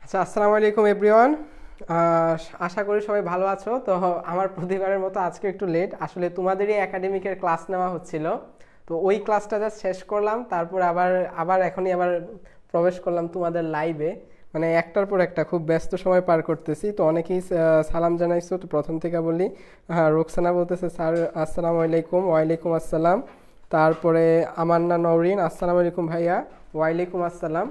আচ্ছা, আসসালামু আলাইকুম এভরিওয়ান। আশা করি সবাই ভালো আছো। তো আমার প্রতিবারের মতো আজকে একটু লেট, আসলে তোমাদেরই একাডেমিকের ক্লাস নেওয়া হচ্ছিল, তো ওই ক্লাসটা জাস্ট শেষ করলাম, তারপর আবার আবার এখনই আবার প্রবেশ করলাম তোমাদের লাইভে। মানে একটার পর একটা খুব ব্যস্ত সময় পার করতেছি, তো অনেকেই সালাম জানাইছো, তো প্রথম থেকে বলি। হ্যাঁ, রোকসানা বলতেছে স্যার আসসালামু আলাইকুম। ওয়ালাইকুম আসসালাম। তারপরে আমান্না নওরিন আসসালামু আলাইকুম ভাইয়া। ওয়ালাইকুম আসসালাম।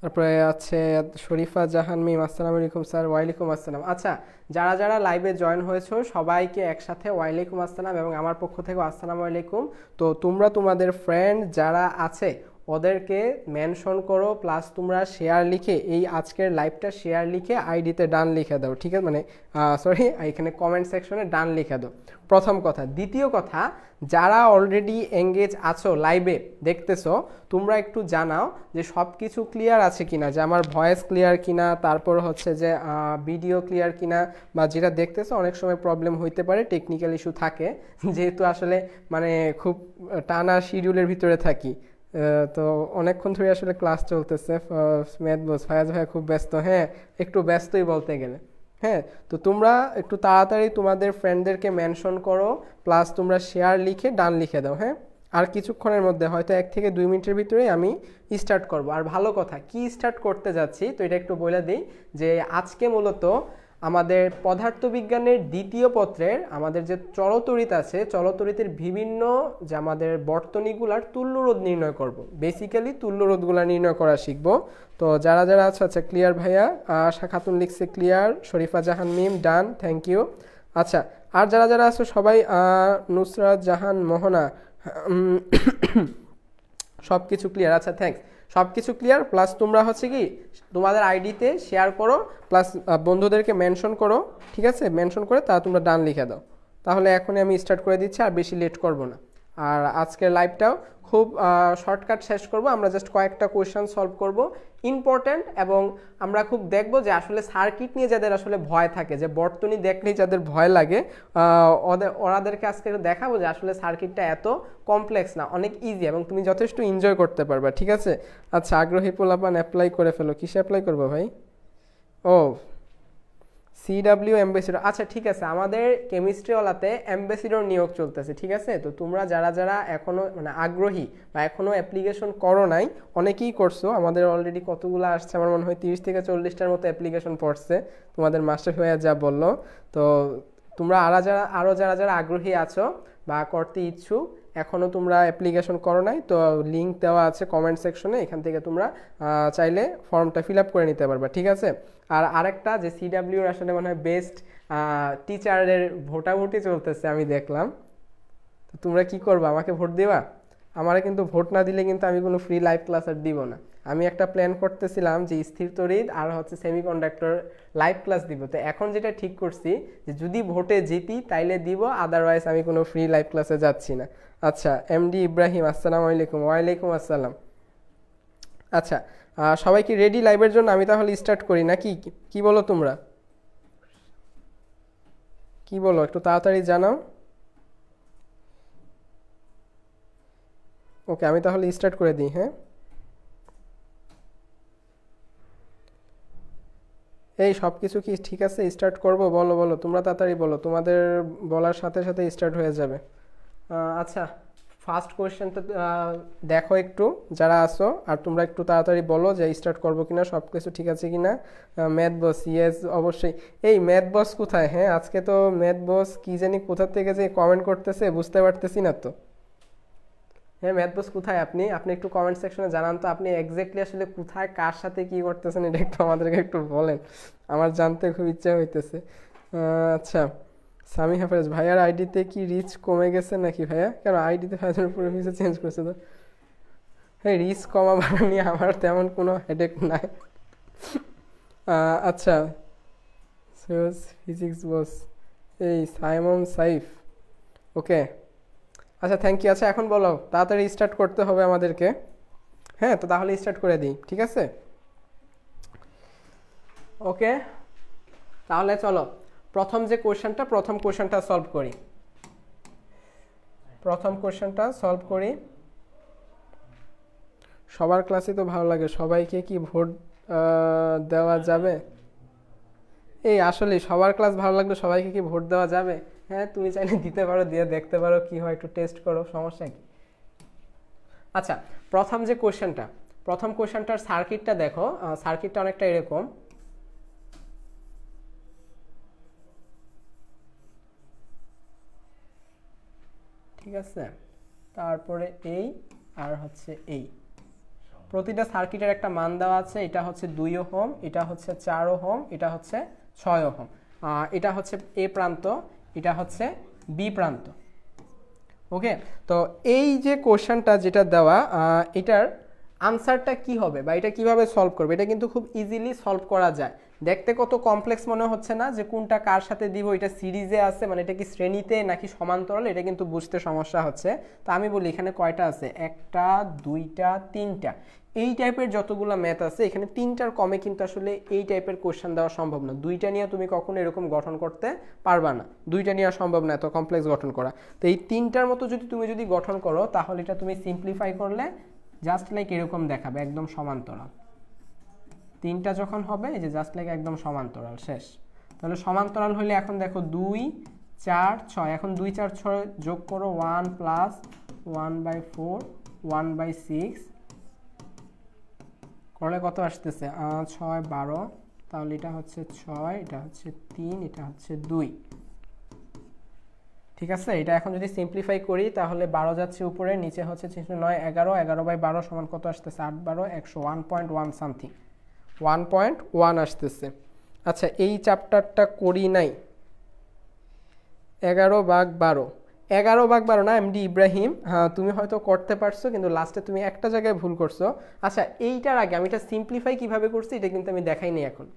তারপরে আছে শরীফা জাহান মিম আসসালামু আলাইকুম স্যার। ওয়ালাইকুম আসসালাম। আচ্ছা, যারা যারা লাইভে জয়েন হয়েছো সবাইকে একসাথে ওয়ালাইকুম আসসালাম এবং আমার পক্ষ থেকেও আসসালামু আলাইকুম। তো তোমরা তোমাদের ফ্রেন্ড যারা আছে ওদেরকে মেনশন করো, প্লাস তোমরা শেয়ার লিখে এই আজকের লাইভটা শেয়ার লিখে আইডিতে ডান লিখে দাও, ঠিক আছে? মানে সরি, এখানে কমেন্ট সেকশনে ডান লিখে দাও, প্রথম কথা। দ্বিতীয় কথা, যারা অলরেডি এঙ্গেজ আছো লাইভে দেখতেছো, তোমরা একটু জানাও যে সব কিছু ক্লিয়ার আছে কিনা, যে আমার ভয়েস ক্লিয়ার কিনা, তারপর হচ্ছে যে ভিডিও ক্লিয়ার কিনা, বা যেটা দেখতেছো অনেক সময় প্রবলেম হইতে পারে, টেকনিক্যাল ইস্যু থাকে, যেহেতু আসলে মানে খুব টানা শিডিউলের ভিতরে থাকি, তো অনেকক্ষণ ধরে আসলে ক্লাস চলতেছে। ম্যাথ বস ফায়াজ ভাইয়া খুব ব্যস্ত, হ্যাঁ একটু ব্যস্তই বলতে গেলে। হ্যাঁ, তো তোমরা একটু তাড়াতাড়ি তোমাদের ফ্রেন্ডদেরকে মেনশন করো, প্লাস তোমরা শেয়ার লিখে ডান লিখে দাও। হ্যাঁ, আর কিছুক্ষণের মধ্যে হয়তো 1 থেকে 2 মিনিটের ভিতরেই আমি স্টার্ট করব। আর ভালো কথা, কি স্টার্ট করতে যাচ্ছি তো এটা একটু বলে দিই, যে আজকে মূলত আমাদের পদার্থবিজ্ঞানের দ্বিতীয় পত্রের আমাদের যে চলতরিৎ আছে, চলতরিতের বিভিন্ন যে আমাদের বর্তনীগুলার তুল্যরোধ নির্ণয় করব। বেসিক্যালি তুল্যরোধগুলা নির্ণয় করা শিখব। তো যারা যারা আছে, আচ্ছা ক্লিয়ার ভাইয়া, আশা খাতুন লিখছে clear, Sharifa Jahan Mim done, thank you. আচ্ছা, আর যারা যারা আছো সবাই, নুসরাত জাহান মোহনা, সব কিছু ক্লিয়ার, আচ্ছা থ্যাঙ্কস, সব কিছু ক্লিয়ার। প্লাস তোমরা হচ্ছে কি তোমাদের আইডিতে শেয়ার করো, প্লাস বন্ধুদেরকে মেনশন করো, ঠিক আছে? মেনশন করে তা তোমরা ডান লিখে দাও। তাহলে এখনই আমি স্টার্ট করে দিচ্ছি, আর বেশি লেট করব না। আর আজকের লাইভটাও খুব শর্টকাট শেষ করব, আমরা জাস্ট কয়েকটা কোয়েশ্চেন সলভ করব ইম্পর্ট্যান্ট, এবং আমরা খুব দেখব যে আসলে সার্কিট নিয়ে যাদের আসলে ভয় থাকে, যে বর্তনী দেখলেই যাদের ভয় লাগে, ওরাদেরকে আজকে দেখাবো যে আসলে সার্কিটটা এত কমপ্লেক্স না, অনেক ইজি, এবং তুমি যথেষ্ট এনজয় করতে পারবা, ঠিক আছে? আচ্ছা, আগ্রহী পোলাপান অ্যাপ্লাই করে ফেলো। কিসে অ্যাপ্লাই করবো ভাই? ও সিডাব্লিউ অ্যাম্বাসিডর, আচ্ছা ঠিক আছে, আমাদের কেমিস্ট্রিওয়ালাতে অ্যাম্বাসিডর নিয়োগ চলতেছে, ঠিক আছে? তো তোমরা যারা যারা এখনও মানে আগ্রহী বা এখনও অ্যাপ্লিকেশন করো নাই, অনেকেই করছো, আমাদের অলরেডি কতগুলো আসছে, আমার মনে হয় 30 থেকে 40টার মতো অ্যাপ্লিকেশন পড়ছে, তোমাদের মাস্টার ভাইয়া যা বললো। তো তোমরা আরও যারা যারা আগ্রহী আছো বা করতে ইচ্ছুক, এখনও তোমরা অ্যাপ্লিকেশন করো নাই, তো লিঙ্ক দেওয়া আছে কমেন্ট সেকশনে, এখান থেকে তোমরা চাইলে ফর্মটা ফিল আপ করে নিতে পারবা, ঠিক আছে? আর আরেকটা, যে সিডাব্লিউর আসলে মনে হয় বেস্ট টিচারের ভোটাভুটি চলতেছে আমি দেখলাম, তো তোমরা কি করবা, আমাকে ভোট দিবা? আমারে কিন্তু ভোট না দিলে কিন্তু আমি কোনো ফ্রি লাইভ ক্লাস আর দিব না। আমি একটা প্ল্যান করতেছিলাম যে স্থির তড়িৎ আর হচ্ছে সেমিকন্ডাক্টর লাইভ ক্লাস দিব, তো এখন যেটা ঠিক করছি যে যদি ভোটে জিতি তাইলে দিব, আদারওয়াইজ আমি কোনো ফ্রি লাইভ ক্লাসে যাচ্ছি না। আচ্ছা, এমডি ইব্রাহিম, আসসালামু আলাইকুম। ওয়ালাইকুম আসসালাম। আচ্ছা, সবাই কি রেডি লাইভের জন্য? আমি তাহলে স্টার্ট করি নাকি, কি বলো তোমরা? কি বলো, একটু তাড়াতাড়ি জানাও। ওকে, আমি তাহলে স্টার্ট করে দিই। হ্যাঁ, এই সব কিছু কি ঠিক আছে? স্টার্ট করব? বলো বলো, তোমরা তাড়াতাড়ি বলো, তোমাদের বলার সাথে সাথে স্টার্ট হয়ে যাবে। আচ্ছা, ফার্স্ট কোয়েশ্চেনটা দেখো একটু যারা আসো, আর তোমরা একটু তাড়াতাড়ি বলো যে স্টার্ট করবো কিনা, সব কিছু ঠিক আছে কিনা। ম্যাথ বস, ইয়েস অবশ্যই। এই ম্যাথ বস কোথায়? হ্যাঁ, আজকে তো ম্যাথ বস কি জানি কোথা থেকে যে কমেন্ট করতেছে, বুঝতে পারতেছি না তো। হ্যাঁ, ম্যাথ বস কোথায় আপনি? আপনি একটু কমেন্ট সেকশনে জানান তো, আপনি এক্স্যাক্টলি আসলে কোথায়, কার সাথে কি করতেছেন, এটা একটু আমাদেরকে একটু বলেন, আমার জানতে খুব ইচ্ছা হইতেছে। আচ্ছা, সামি হাফেজ, ভাইয়ার আইডিতে কি রিচ কমে গেছে নাকি ভাইয়া? কেন আইডিতে ভাইয়ার উপরে ভিসা চেঞ্জ করছে তো? হ্যাঁ, রিচ কমা বাড়া নিয়ে আমার তেমন কোনো হেডেক নাই। আচ্ছা, ফিজিক্স বস, এই সাইমন সাইফ, ওকে আচ্ছা থ্যাংক ইউ। আচ্ছা এখন বলো, তাড়াতাড়ি স্টার্ট করতে হবে আমাদেরকে। হ্যাঁ, তো তাহলে স্টার্ট করে দিই, ঠিক আছে? ওকে, তাহলে চলো প্রথম কোশ্চেনটা সলভ করি। সবার ক্লাসে তো ভালো লাগে, সবাইকে কি ভোট দেওয়া যাবে? এই আসলে সবার ক্লাস ভালো লাগলে সবাইকে কি ভোট দেওয়া যাবে? হ্যাঁ, তুমি চাইলে দিতে পারো, দিয়ে দেখতে পারো কি হয়, একটু টেস্ট করো, সমস্যা কি? আচ্ছা, প্রথম কোশ্চেনটার সার্কিটটা দেখো, সার্কিটটা অনেকটা এরকম। ঠিক আছে, তারপরে এই আর হচ্ছে এই, প্রতিটা সার্কিটের একটা মান দেওয়া আছে, এটা হচ্ছে 2 ওহম, এটা হচ্ছে 4 ওহম, এটা হচ্ছে 6 ওহম, এটা হচ্ছে এ প্রান্ত, এটা হচ্ছে বি প্রান্ত। ওকে, তো এই যে কোশ্চেনটা যেটা দেওয়া, এটার আনসারটা কি হবে বা এটা কিভাবে সলভ করবে, এটা কিন্তু খুব ইজিলি সলভ করা যায়। দেখতে কত কমপ্লেক্স মনে হচ্ছে না, যে কোনটা কার সাথে দিব, এটা সিরিজে আছে মানে এটা কি শ্রেণীতে নাকি সমান্তরাল, এটা কিন্তু বুঝতে সমস্যা হচ্ছে। তো আমি বলি এখানে কয়টা আছে, একটা, দুইটা, তিনটা। এই টাইপের যতগুলো ম্যাথ আছে এখানে তিনটার কমে কিন্তু আসলে এই টাইপের কোশ্চেন দেওয়া সম্ভব না। দুইটা নিয়ে তুমি কখনো এরকম গঠন করতে পারবা না, দুইটা নিয়ে সম্ভব না এত কমপ্লেক্স গঠন করা। তো এই তিনটার মতো তুমি যদি গঠন করো তাহলে এটা তুমি সিম্পলিফাই করলে জাস্ট লাইক এরকম দেখাবে, একদম সমান্তরাল। তিনটা যখন হবে এই যে জাস্ট লাইক একদম সমান্তরাল, শেষ। তাহলে সমান্তরাল হলে এখন দেখো 2 4 6, এখন 2 4 6 যোগ করো 1 প্লাস 1/4 1/6 করলে কত আসতেছে 6 12। তাহলে এটা হচ্ছে 6, এটা হচ্ছে 3, এটা হচ্ছে 2। ঠিক আছে, এটা এখন যদি সিম্পলিফাই করি তাহলে 12 যাচ্ছে উপরে, নিচে হচ্ছে 9 11, 11/12 সমান কত আসতেছে 8 12 100, 1.1 সামথিং, 1.1 আসতেছে। আচ্ছা এই চ্যাপ্টারটা করি নাই, 11/12, 11/12 না এমডি ইব্রাহিম, হ্যাঁ তুমি হয়তো করতে পারছো কিন্তু লাস্টে তুমি একটা জায়গায় ভুল করছো। আচ্ছা এইটার আগে আমি এটা সিম্পলিফাই কিভাবে করছি এটা কিন্তু আমি দেখাইনি এখন।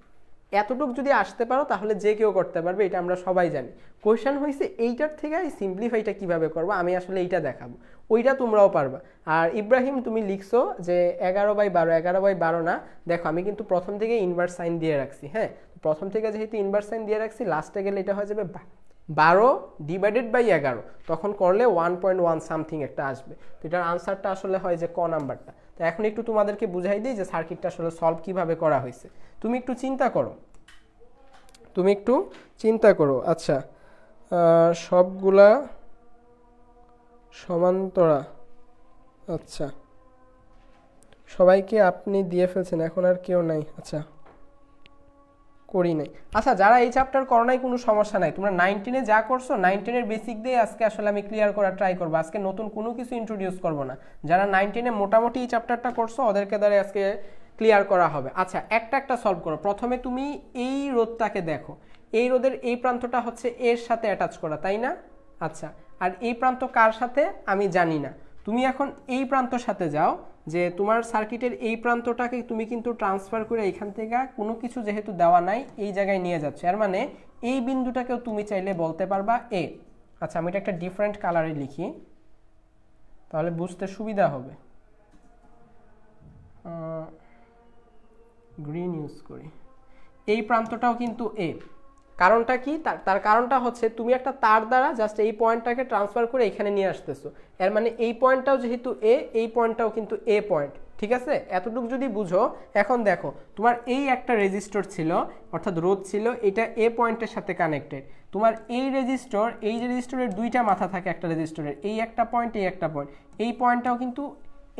এতটুকু যদি আসতে পারো তাহলে যে কেউ করতে পারবে, এটা আমরা সবাই জানি। কোয়েশ্চেন হয়েছে এইটার থেকে এই সিম্পলিফাইটা কিভাবে করবো, আমি আসলে এইটা দেখাবো, ওইটা তোমরাও পারবা। আর ইব্রাহিম তুমি লিখছো যে 11/12, 11/12 না, দেখো আমি কিন্তু প্রথম থেকে ইনভার্স সাইন দিয়ে রাখছি। হ্যাঁ, প্রথম থেকে যেহেতু ইনভার্স সাইন দিয়ে রাখছি, লাস্টে গেলে এটা হয়ে যাবে 12/11, তখন করলে 1.1 সামথিং একটা আসবে। তো এটার আনসারটা আসলে হয় যে ক নাম্বারটা। তো এখন একটু তোমাদেরকে বুঝাই দিই যে সার্কিটটা আসলে সলভ কিভাবে করা হয়েছে। তুমি একটু চিন্তা করো, আচ্ছা সবগুলা সমান্তরাল, আচ্ছা সবাইকে আপনি দিয়ে ফেলছেন, এখন আর কেউ নাই, আচ্ছা করি নাই। আচ্ছা যারা এই চ্যাপ্টার করো নাই কোনো সমস্যা নাই, তোমরা 19-এ যা করছো 19-এর বেসিক দিয়ে আজকে আসলে আমি ক্লিয়ার করার ট্রাই করবো। আজকে নতুন কোনো কিছু ইন্ট্রোডিউস করবো না, যারা 19-এ মোটামুটি এই চ্যাপ্টারটা করছো ওদেরকে দ্বারা আজকে ক্লিয়ার করা হবে। আচ্ছা একটা সলভ করো। প্রথমে তুমি এই রোধটাকে দেখো, এই রোধের এই প্রান্তটা হচ্ছে এর সাথে অ্যাটাচ করা, তাই না? আচ্ছা আর এই প্রান্ত কার সাথে আমি জানি না, তুমি এখন এই প্রান্তর সাথে যাও, যে তোমার সার্কিটের এই প্রান্তটাকে তুমি কিন্তু ট্রান্সফার করে এখান থেকে কোনো কিছু যেহেতু দেওয়া নাই এই জায়গায় নিয়ে যাচ্ছে, এর মানে এই বিন্দুটাকেও তুমি চাইলে বলতে পারবা এ। আচ্ছা আমি এটা একটা ডিফারেন্ট কালারে লিখি তাহলে বুঝতে সুবিধা হবে, গ্রিন ইউজ করি। এই প্রান্তটাও কিন্তু এ, কারণটা কি, তার কারণটা হচ্ছে তুমি একটা তার দ্বারা জাস্ট এই পয়েন্টটাকে ট্রান্সফার করে এখানে নিয়ে আসতেছো, এর মানে এই পয়েন্টটাও যেহেতু এ, এই পয়েন্টটাও কিন্তু এ পয়েন্ট। ঠিক আছে, এতটুকু যদি বুঝো। এখন দেখো তোমার এই একটা রেজিস্টর ছিল, অর্থাৎ রোধ ছিল, এটা এ পয়েন্টের সাথে কানেক্টেড। তোমার এই রেজিস্টর, এই যে রেজিস্টরের দুইটা মাথা থাকে একটা রেজিস্টরের, এই একটা পয়েন্ট, এই একটা পয়েন্ট, এই পয়েন্টটাও কিন্তু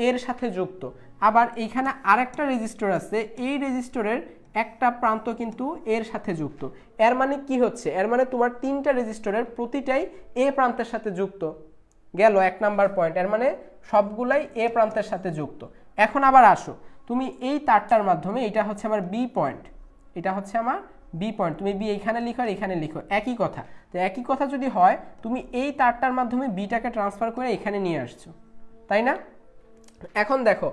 এর সাথে যুক্ত। আবার এইখানে আরেকটা রেজিস্টর আছে, এই রেজিস্টরের একটা প্রান্ত কিন্তু এর সাথে যুক্ত। এর মানে কি হচ্ছে, এর মানে তোমার তিনটা রেজিস্টরের প্রতিটাই এ প্রান্তের সাথে যুক্ত, গেল 1 নাম্বার পয়েন্ট, এর মানে সবগুলাই এ প্রান্তের সাথে যুক্ত। এখন আবার আসো, তুমি এই তারটার মাধ্যমে, এটা হচ্ছে আমার বি পয়েন্ট, এটা হচ্ছে আমার বি পয়েন্ট, তুমি বি এইখানে লিখো আর এখানে লিখো, একই কথা। তো একই কথা যদি হয়, তুমি এই তারটার মাধ্যমে বিটাকে ট্রান্সফার করে এখানে নিয়ে আসছো, তাই না? এখন দেখো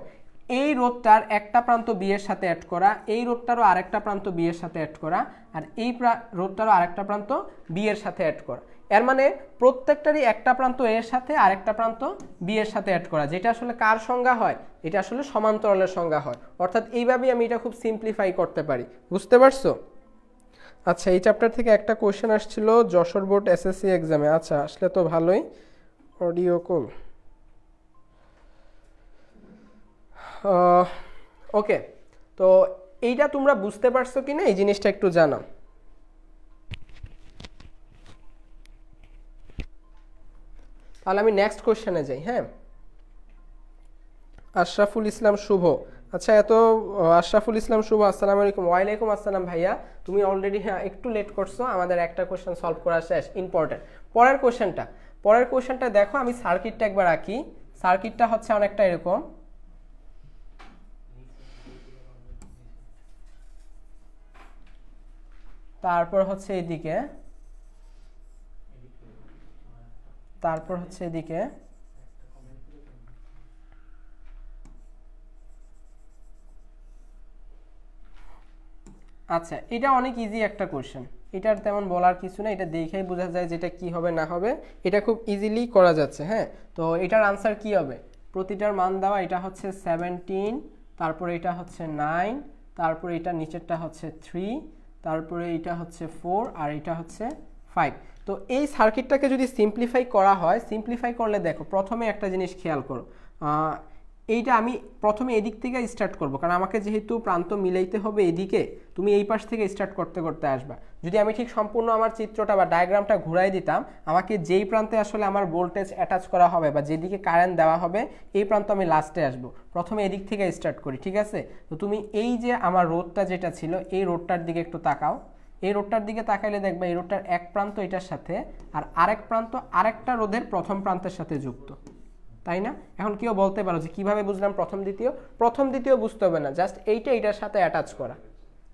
এই রোধটার একটা প্রান্ত বি এর সাথে অ্যাড করা, এই রোধটারও আরেকটা প্রান্ত বি এর সাথে অ্যাড করা, আর এই রোধটারও আরেকটা প্রান্ত বি এর সাথে অ্যাড করা, এর মানে প্রত্যেকটারই একটা প্রান্ত এর সাথে আরেকটা প্রান্ত বি এর সাথে অ্যাড করা, যেটা আসলে কার সংজ্ঞা হয়, এটা আসলে সমান্তরালের সংজ্ঞা হয়। অর্থাৎ এইভাবেই আমি এটা খুব সিম্পলিফাই করতে পারি, বুঝতে পারছো? আচ্ছা এই চ্যাপ্টার থেকে একটা কোয়েশ্চেন আসছিল যশোর বোর্ড এসএসসি এক্সামে, আচ্ছা আসলে তো ভালোই। অডিও কল, ওকে। তো এইটা তোমরা বুঝতে পারছো কিনা এই জিনিসটা একটু জানাও। তাহলে আমি নেক্সট কোশ্চেনে যাই। হ্যাঁ, আশরাফুল ইসলাম শুভ, আচ্ছা আশরাফুল ইসলাম শুভ, আসসালামু আলাইকুম। ওয়ালাইকুম আসসালাম ভাইয়া, তুমি অলরেডি হ্যাঁ একটু লেট করছো, আমাদের একটা কোশ্চেন সলভ করা শেষ, ইম্পর্টেন্ট। পরের কোশ্চেনটা দেখো, আমি সার্কিটটা একবার আঁকি। সার্কিটটা হচ্ছে অনেকটা এরকম, তারপর হচ্ছে এদিকে, তারপর হচ্ছে এদিকে, আচ্ছা, এটা অনেক ইজি একটা কোশ্চেন, এটার তেমন বলার কিছু না, এটা দেখেই বোঝা যায় যেটা কি হবে না হবে, এটা খুব ইজিলি করা যাচ্ছে। হ্যাঁ, তো এটার আনসার কি হবে, প্রতিটার মান দেওয়া, এটা হচ্ছে 17, তারপরে এটা হচ্ছে 9, তারপরে এটা নিচেরটা হচ্ছে 3, তারপরে এটা হচ্ছে 4, আর এটা হচ্ছে 5। তো এই সার্কিটটাকে যদি সিম্পলিফাই করা হয়, সিম্পলিফাই করলে দেখো প্রথমে একটা জিনিস খেয়াল করো, এইটা আমি প্রথমে এদিক থেকে স্টার্ট করব, কারণ আমাকে যেহেতু প্রান্ত মিলাইতে হবে এদিকে, তুমি এই পাশ থেকে স্টার্ট করতে করতে আসবা। যদি আমি ঠিক সম্পূর্ণ আমার চিত্রটা বা ডায়াগ্রামটা ঘুরাই দিতাম, আমাকে যেই প্রান্তে আসলে আমার ভোল্টেজ অ্যাটাচ করা হবে বা যেদিকে কারেন্ট দেওয়া হবে, এই প্রান্ত আমি লাস্টে আসবো। প্রথমে এদিক থেকে স্টার্ট করি, ঠিক আছে? তো তুমি এই যে আমার রোডটা যেটা ছিল, এই রোডটার দিকে একটু তাকাও। এই রোডটার দিকে তাকাইলে দেখবা এই রোডটার এক প্রান্ত এটার সাথে, আর আরেক প্রান্ত আরেকটা রোধের প্রথম প্রান্তের সাথে যুক্ত, তাই না? এখন কেউ বলতে পারো যে কিভাবে বুঝলাম প্রথম দ্বিতীয়? প্রথম দ্বিতীয় বুঝতে হবে না, জাস্ট এইটা এটার সাথে অ্যাটাচ করা,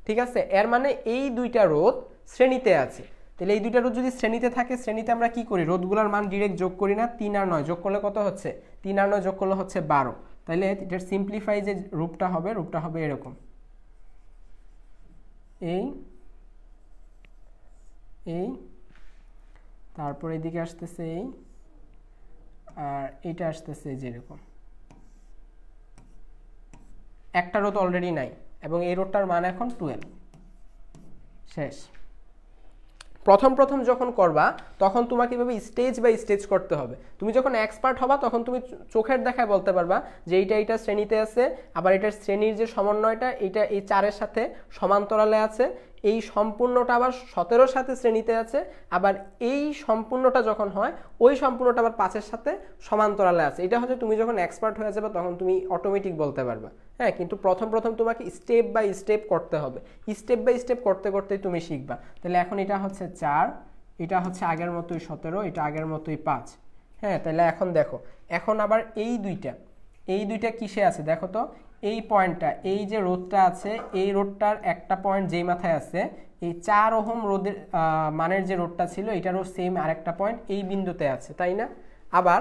ঠিক আছে? এর মানে এই দুইটা রোধ শ্রেণীতে আছে। তাহলে এই দুইটা রোধ যদি শ্রেণীতে থাকে, শ্রেণীতে আমরা কি করি, রোধগুলোর মান ডিরেক্ট যোগ করি না? 3 আর 9 যোগ করলে কত হচ্ছে? 3 আর 9 যোগ করলে হচ্ছে 12। তাহলে এটার সিম্পলিফাই যে রূপটা হবে এরকম, এই তারপর এদিকে আসতেছে এই, আর এটা আসতেছে যেরকম, একটা রোধ অলরেডি নাই এবং এই রোধটার মান এখন 12। শেষ। প্রথম যখন করবা তখন তোমাকে এভাবে স্টেজ বাই স্টেজ করতে হবে। তুমি যখন এক্সপার্ট হবা তখন তুমি চোখের দেখায় বলতে পারবা যে এইটা শ্রেণীতে আছে, আবার এটার শ্রেণীর যে সমন্বয়টা এইটা এই 4-এর সাথে সমান্তরালে আছে, এই সম্পূর্ণটা আবার 17-র সাথে শ্রেণীতে আছে, আবার এই সম্পূর্ণটা যখন হয় ওই সম্পূর্ণটা আবার 5-এর সাথে সমান্তরালে আছে। এটা হচ্ছে তুমি যখন এক্সপার্ট হয়ে যাবে তখন তুমি অটোমেটিক বলতে পারবা। হ্যাঁ, কিন্তু প্রথম তোমাকে স্টেপ বাই স্টেপ করতে হবে, স্টেপ বাই স্টেপ করতে করতেই তুমি শিখবা। তাহলে এখন এটা হচ্ছে 4, এটা হচ্ছে আগের মতোই 17, এটা আগের মতোই 5। হ্যাঁ, তাহলে এখন দেখো, এখন আবার এই দুইটা কিসে আছে দেখো তো, এই পয়েন্টটা, এই যে রোধটা আছে, এই রোধটার একটা পয়েন্ট যেই মাথায় আছে, এই 4 ওহম রোধের মানের যে রোধটা ছিল এটারও সেম আরেকটা পয়েন্ট এই বিন্দুতে আছে, তাই না? আবার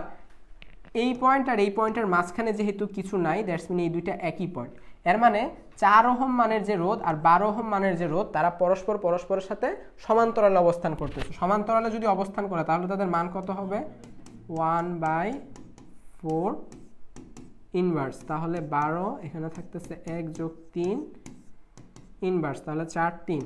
এই পয়েন্ট আর এই পয়েন্টের মাঝখানে যেহেতু কিছু নাই, দ্যাটস মিন এই দুইটা একই পয়েন্ট। এর মানে 4 ওহম মানের যে রোধ আর 12 ওহম মানের যে রোধ, তারা পরস্পরের সাথে সমান্তরালে অবস্থান করতেছে। সমান্তরালে যদি অবস্থান করে তাহলে তাদের মান কত হবে? 1/4 ইনভার্স। তাহলে 12, এখানে থাকতেছে 1 + 3 ইনভার্স, তাহলে 4 3,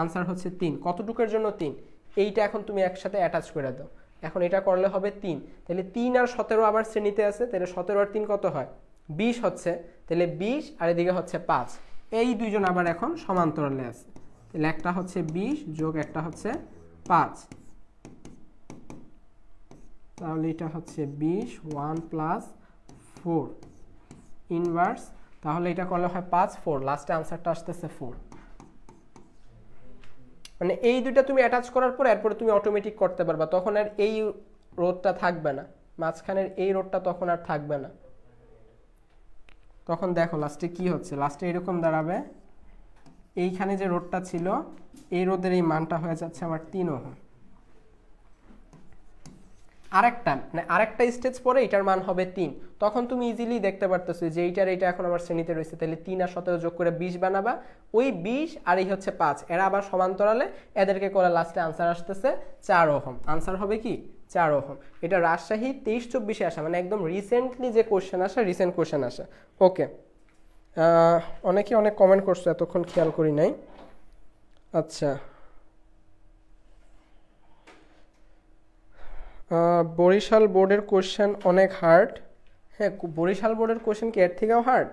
আনসার হচ্ছে 3। কতটুকুর জন্য 3? এইটা এখন তুমি একসাথে অ্যাটাচ করে দাও, এখন এটা করলে হবে 3। তাহলে 3 আর 17 আবার শ্রেণীতে আছে, তাহলে 17 আর 3 কত হয়? 20 হচ্ছে। তাহলে 20 আর এদিকে হচ্ছে 5, এই দুইজন আবার এখন সমান্তরালে আছে। তাহলে একটা হচ্ছে 20 যোগ একটা হচ্ছে 5, তাহলে এটা হচ্ছে 20, 1 + 4 ইনভার্স, তাহলে এটা করলে হয় 5 4, লাস্টে আনসারটা আসতেছে 4। মানে এই দুইটা তুমি অ্যাটাচ করার পর এরপরে তুমি অটোমেটিক করতে পারবা, তখন আর এই রোধটা থাকবে না, মাঝখানের এই রোধটা তখন আর থাকবে না। তখন দেখো লাস্টে কি হচ্ছে, লাস্টে এরকম দাঁড়াবে, এইখানে যে রোধটা ছিল এই রোধের এই মানটা হয়ে যাচ্ছে আমার 3 ওহম। আরেকটা স্টেজ পরে এটার মান হবে 3। তখন তুমি ইজিলি দেখতে পারতেছো যে এইটা এখন আমার শ্রেণীতে রয়েছে, তাহলে 3 আর 17 যোগ করে 20 বানাবা, ওই 20 আর এই হচ্ছে 5, এরা আবার সমান্তরালে, এদেরকে করে লাস্টে আনসার আসতেছে 4 ওহম। আনসার হবে কি? 4 ওহম। এটা রাজশাহী 23-24-এ আসা, মানে একদম রিসেন্টলি যে কোশ্চেন আসা, রিসেন্ট কোশ্চেন আসা। ওকে, অনেকে অনেক কমেন্ট করছো, এতক্ষণ খেয়াল করি নাই। আচ্ছা, বরিশাল বোর্ডের কোশ্চেন অনেক হার্ড। হ্যাঁ, বরিশাল বোর্ডের কোশ্চেন কি এর থেকেও হার্ড?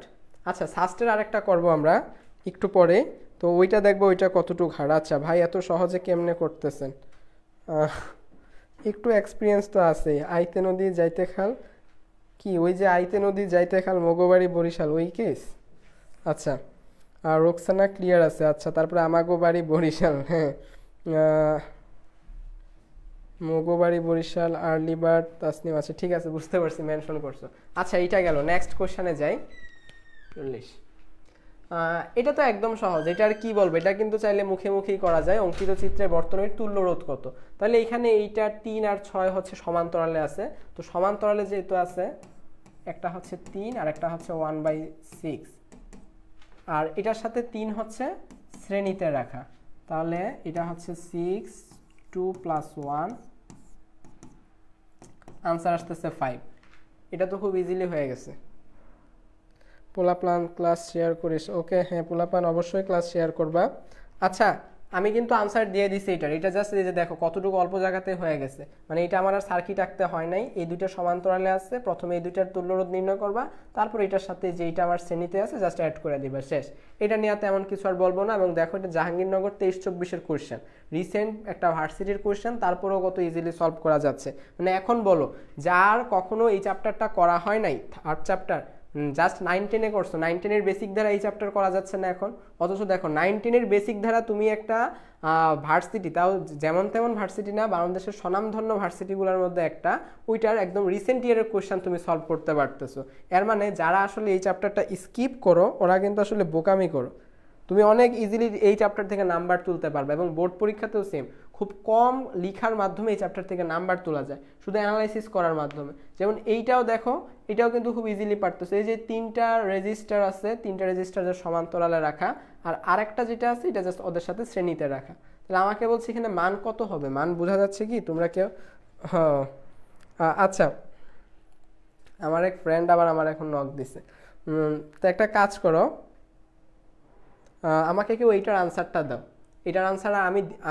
আচ্ছা, সাস্টের আরেকটা করব আমরা একটু পরে, তো ওইটা দেখবো ওইটা কতটুকু হার্ড। আচ্ছা ভাই, এত সহজে কেমনে করতেছেন? একটু এক্সপিরিয়েন্স তো আছে। আইতে নদী যাইতে খাল, কি ওই যে আইতে নদী যাইতে খাল, মগবাড়ি বরিশাল, ওই কেস? আচ্ছা, আর রোকসানা ক্লিয়ার আছে। আচ্ছা, তারপরে আমাগো বাড়ি বরিশাল। হ্যাঁ, মগবাড়ি বরিশাল, আর্লি বার্ড তাসনিম আছে, ঠিক আছে, বুঝতে পারছি, মেনশন করছো। আচ্ছা, এইটা গেল, নেক্সট কোশ্চেনে যাই। 40, এটা তো একদম সহজ, এটা আর কি বলবো, এটা কিন্তু চাইলে মুখে মুখেই করা যায়। অঙ্কিত চিত্রে বর্তনীর তুল্য রোধ কত? তাহলে এখানে এইটা 3 আর 6 হচ্ছে সমান্তরালে আছে, তো সমান্তরালে যেহেতু আছে, একটা হচ্ছে 3 আর একটা হচ্ছে 1/6, আর এটার সাথে 3 হচ্ছে শ্রেণীতে রাখা। তাহলে এটা হচ্ছে 6 2 + 1, আনসার আসতেছে 5। এটা তো খুব ইজিলি হয়ে গেছে। পোলাপান ক্লাস শেয়ার করিস? ওকে, হ্যাঁ পোলাপান অবশ্যই ক্লাস শেয়ার করবা। আচ্ছা, আমি কিন্তু আনসার দিয়ে দিছি এটা জাস্ট এই যে দেখো কতটুকু অল্প জায়গাতে হয়ে গেছে, মানে এটা আমার আর সার্কিট আঁকতে হয় নাই। এই দুইটা সমান্তরালে আছে, প্রথমে এই দুইটার তুল্যরোধ নির্ণয় করবা, তারপর এটার সাথে যে এটা আমার শ্রেণীতে আছে জাস্ট অ্যাড করে দিবা, শেষ। এটা নিয়ে তেমন কিছু আর বলবো না। এবং দেখো এটা জাহাঙ্গীরনগর 23-24-এর কোয়েশ্চেন, রিসেন্ট একটা ভার্সিটির কোয়েশ্চেন, তারপরেও কত ইজিলি সলভ করা যাচ্ছে। মানে এখন বলো, যার কখনো এই চ্যাপ্টারটা করা হয় নাই, থার্ড চ্যাপ্টার জাস্ট 9-10-এ করছো, 9-10-এর বেসিক দ্বারা এই চ্যাপ্টার করা যাচ্ছে না এখন। অথচ দেখো 9-10-এর বেসিক দ্বারা তুমি একটা ভার্সিটি, তাও যেমন তেমন ভার্সিটি না, বাংলাদেশের স্বনামধন্য ভার্সিটিগুলোর মধ্যে একটা, ওইটার একদম রিসেন্ট ইয়ারের কোয়েশ্চেন তুমি সলভ করতে পারতেছো। এর মানে যারা আসলে এই চ্যাপ্টারটা স্কিপ করো ওরা কিন্তু আসলে বোকামি করো। তুমি অনেক ইজিলি এই চ্যাপ্টার থেকে নাম্বার তুলতে পারবে, এবং বোর্ড পরীক্ষাতেও সেম, খুব কম লিখার মাধ্যমে এই চ্যাপ্টার থেকে নাম্বার তোলা যায়, শুধু অ্যানালাইসিস করার মাধ্যমে। যেমন এইটাও দেখো, এটাও কিন্তু খুব ইজিলি পারতেছে। এই যে 3টা রেজিস্টার আছে, 3টা রেজিস্টার যে সমান্তরালে রাখা, আর আরেকটা যেটা আছে এটা জাস্ট ওদের সাথে শ্রেণীতে রাখা। তাহলে আমাকে বলছি এখানে মান কত হবে, মান বোঝা যাচ্ছে কি তোমরা কেউ? হ্যাঁ, আচ্ছা, আমার এক ফ্রেন্ড আবার আমার এখন নক দিছে। তো একটা কাজ করো, আমাকে কেউ এইটার আনসারটা দাও। এটার আনসার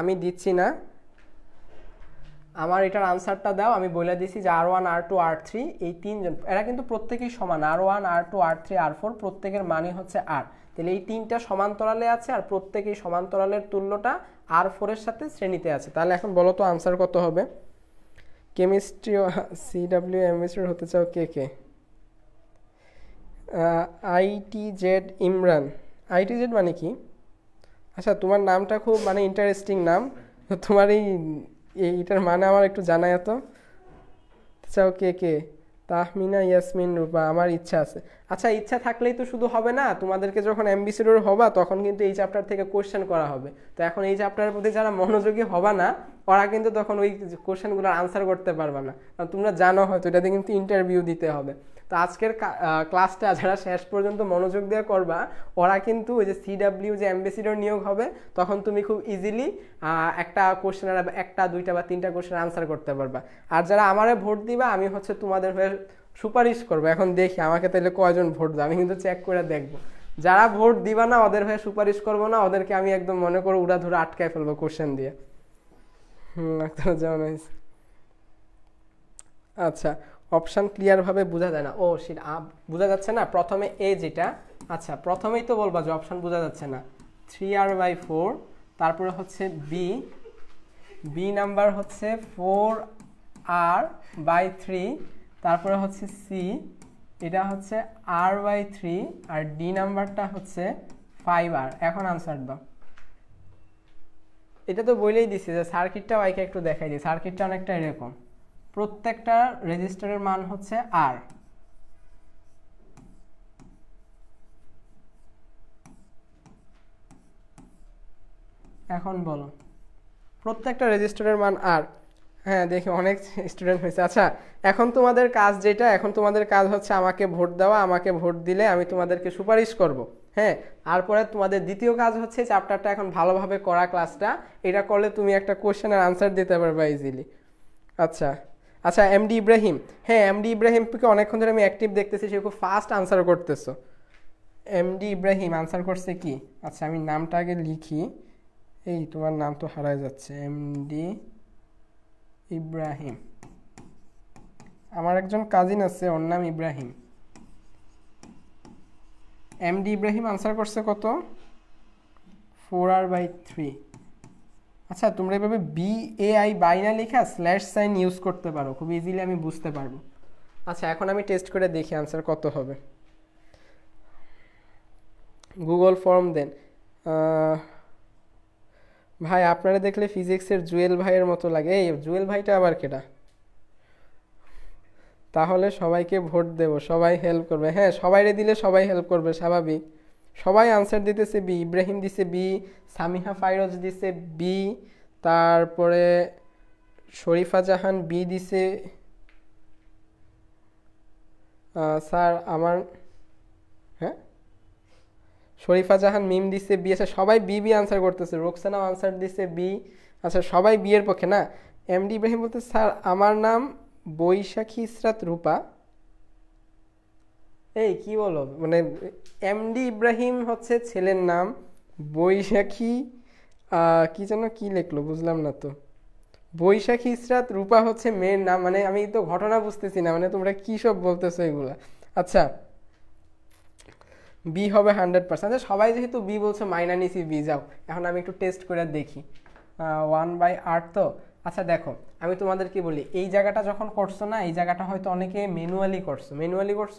আমি দিচ্ছি না, আমার এটার আনসারটা দাও। আমি বলে দিছি যে R1 R2 R3 এই তিনজন, এরা কিন্তু প্রত্যেকেই সমান, R1 R2 R3 R4 প্রত্যেকের মানই হচ্ছে R। তাহলে এই তিনটা সমান্তরালে আছে, আর প্রত্যেকেই সমান্তরালের তুল্যটা R4 এর সাথে শ্রেণীতে আছে। তাহলে এখন বলো তো আনসার কত হবে? কেমিস্ট্রি CW এমএসসি হতে চাও কে কে? ITZ ইমরান। ITZ মানে কি? আচ্ছা, তোমার নামটা খুব মানে ইন্টারেস্টিং নাম, তোমার এইটার মানে আমার একটু জানাই তো। চাও কে কে? তাহমিনা ইয়াসমিন রূপা। আমার ইচ্ছা আছে। আচ্ছা, ইচ্ছা থাকলেই তো শুধু হবে না, তোমাদেরকে যখন এমবিসিডর হবা তখন কিন্তু এই চ্যাপ্টার থেকে কোশ্চেন করা হবে। তো এখন এই চ্যাপ্টারের প্রতি যারা মনোযোগী হবা না, ওরা কিন্তু তখন ওই কোশ্চেনগুলোর আনসার করতে পারবে না। কারণ তোমরা জানো হয়তো এটাতে কিন্তু ইন্টারভিউ দিতে হবে। তো আজকের ক্লাসটা যারা শেষ পর্যন্ত মনোযোগ দিয়ে করবা, ওরা কিন্তু ওই যে CW যে অ্যাম্বাসিডর নিয়োগ হবে, তখন তুমি খুব ইজিলি একটা কোশ্চেনের 1টা 2টা বা 3টা কোশ্চেনের আনসার করতে পারবা। আর যারা আমারে ভোট দিবা, আমি হচ্ছে তোমাদের হয়ে সুপারিশ করবো। এখন দেখি আমাকে তাহলে কয়জন ভোট দেয়, আমি কিন্তু চেক করে দেখবো। যারা ভোট দিবা না ওদের হয়ে সুপারিশ করবো না, ওদেরকে আমি একদম মনে করো উড়া ধরে আটকায় ফেলবো কোশ্চেন দিয়ে। আচ্ছা, অপশান ক্লিয়ারভাবে বোঝা যায় না। ও সেটা বোঝা যাচ্ছে না প্রথমে এ যেটা। আচ্ছা, প্রথমেই তো বলবা যে অপশান বোঝা যাচ্ছে না। 3R/4, তারপরে হচ্ছে বি নাম্বার হচ্ছে 4R/3, তারপরে হচ্ছে সি, এটা হচ্ছে R/3, আর ডি নাম্বারটা হচ্ছে 5R। এখন আনসার দাও। এটা তো বলেই দিছি যে সার্কিটটা বাইকে একটু দেখাই দিই। সার্কিটটা অনেকটা এরকম, প্রত্যেকটা রেজিস্টারের মান হচ্ছে R। এখন বলো, প্রত্যেকটা রেজিস্টারের মান R। হ্যাঁ, দেখি অনেক স্টুডেন্ট হয়েছে। আচ্ছা, এখন তোমাদের কাজ যেটা, এখন তোমাদের কাজ হচ্ছে আমাকে ভোট দেওয়া। আমাকে ভোট দিলে আমি তোমাদেরকে সুপারিশ করব। হ্যাঁ, তারপরে তোমাদের দ্বিতীয় কাজ হচ্ছে চ্যাপ্টারটা এখন ভালোভাবে করা, ক্লাসটা এটা করলে তুমি একটা কোশ্চেনের আনসার দিতে পারবে ইজিলি। আচ্ছা আচ্ছা, MD ইব্রাহিম। হ্যাঁ, MD ইব্রাহিমকে অনেকক্ষণ ধরে আমি অ্যাক্টিভ দেখতেছি, সে খুব ফাস্ট আনসার করতেছো। MD ইব্রাহিম আনসার করছে কি? আচ্ছা, আমি নামটা আগে লিখি। এই তোমার নাম তো হারায় যাচ্ছে। MD ইব্রাহিম, আমার একজন কাজিন আছে ওর নাম ইব্রাহিম। MD ইব্রাহিম আনসার করছে কত? 4R/3। আচ্ছা, তোমরা এভাবে BAI বাই না লেখা /সাইন ইউজ করতে পারো, খুব ইজিলি আমি বুঝতে পারবো। আচ্ছা, এখন আমি টেস্ট করে দেখি আনসার কত হবে। গুগল ফর্ম দেন। ভাই, আপনারা দেখলে ফিজিক্সের জুয়েল ভাইয়ের মতো লাগে। এই জুয়েল ভাইটা আবার কেডা? তাহলে সবাইকে ভোট দেব, সবাই হেল্প করবে। হ্যাঁ, সবাইরে দিলে সবাই হেল্প করবে, স্বাভাবিক। সবাই আনসার দিতেছে বি। ইব্রাহিম দিছে বি, সামিহা ফাইরোজ দিছে বি, তারপরে শরীফা জাহান বি দিছে। স্যার আমার, হ্যাঁ শরীফা জাহান মিম দিচ্ছে বি। আচ্ছা সবাই বি বি আনসার করতেছে, রোকসানাও আনসার দিচ্ছে বি। আচ্ছা সবাই বি এর পক্ষে না। এমডি ইব্রাহিম বলতে স্যার আমার নাম বৈশাখী ইসরাত রূপা। এই কি বলো, মানে এমডি ইব্রাহিম হচ্ছে ছেলের নাম, বৈশাখী কি যেন কি লিখলো বুঝলাম না তো, বৈশাখী ইসরাত রূপা হচ্ছে মেয়ের নাম, মানে আমি তো ঘটনা বুঝতেছি না, মানে তোমরা কি সব বলতেছো এগুলা। আচ্ছা বি হবে 100%। আচ্ছা সবাই যেহেতু বি বলছো মাইনা নিছি বি, যাও এখন আমি একটু টেস্ট করে দেখি। 1/8 তো। আচ্ছা দেখো আমি তোমাদেরকে বলি, এই জায়গাটা যখন করছো না, এই জায়গাটা হয়তো অনেকে ম্যানুয়ালি করছো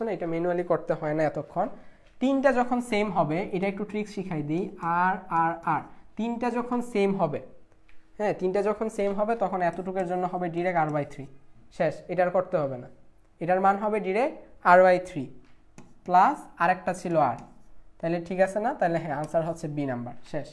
না, এটা ম্যানুয়ালি করতে হয় না এতক্ষণ। তিনটা যখন সেম হবে, এটা একটু ট্রিক শিখাই দিই, আর আর আর তিনটা যখন সেম হবে, হ্যাঁ তিনটা যখন সেম হবে তখন এতটুকুর জন্য হবে ডিরেক্ট r/3, শেষ, এটার করতে হবে না, এটার মান হবে ডিরেক্ট r/3 প্লাস আরেকটা ছিল আর, তাহলে ঠিক আছে না, তাহলে হ্যাঁ আনসার হচ্ছে বি নাম্বার, শেষ।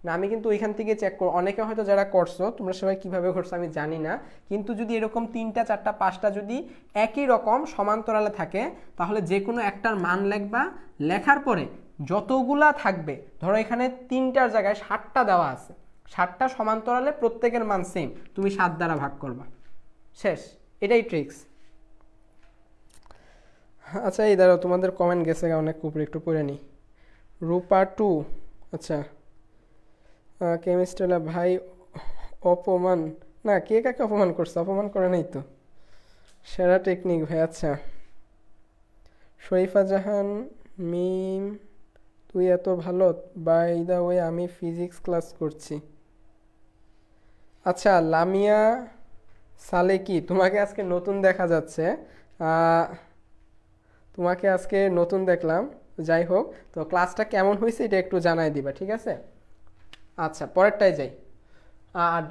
না আমি কিন্তু ওইখান থেকে চেক করো, অনেকে হয়তো যারা করছো তোমরা সবাই কিভাবে করছো আমি জানি না, কিন্তু যদি এরকম 3টা 4টা 5টা যদি একই রকম সমান্তরালে থাকে তাহলে যে কোনো একটার মান লিখবা, লেখার পরে যতগুলা থাকবে, ধরো এখানে 3টার জায়গায় 7টা দেওয়া আছে, 7টা সমান্তরালে প্রত্যেকের মান সেম, তুমি 7 দ্বারা ভাগ করবা, শেষ, এটাই ট্রিক্স। আচ্ছা এই দাঁড়াও তোমাদের কমেন্ট গেছে অনেক উপরে, একটু পড়ে নিই। রূপা 2, আচ্ছা কেমিস্ট্রি ভাই অপমান, না কে কাকে অপমান করছে, অপমান করে নাই তো, সেরা টেকনিক ভাই। আচ্ছা শরীফা জাহান মিম তুই এত ভালো, বাই দ্য ওয়ে আমি ফিজিক্স ক্লাস করছি। আচ্ছা লামিয়া সালে কি তোমাকে আজকে নতুন দেখা যাচ্ছে, তোমাকে আজকে নতুন দেখলাম, যাই হোক তো ক্লাসটা কেমন হয়েছে এটা একটু জানাই দিবা, ঠিক আছে। আচ্ছা পরেরটাই যাই।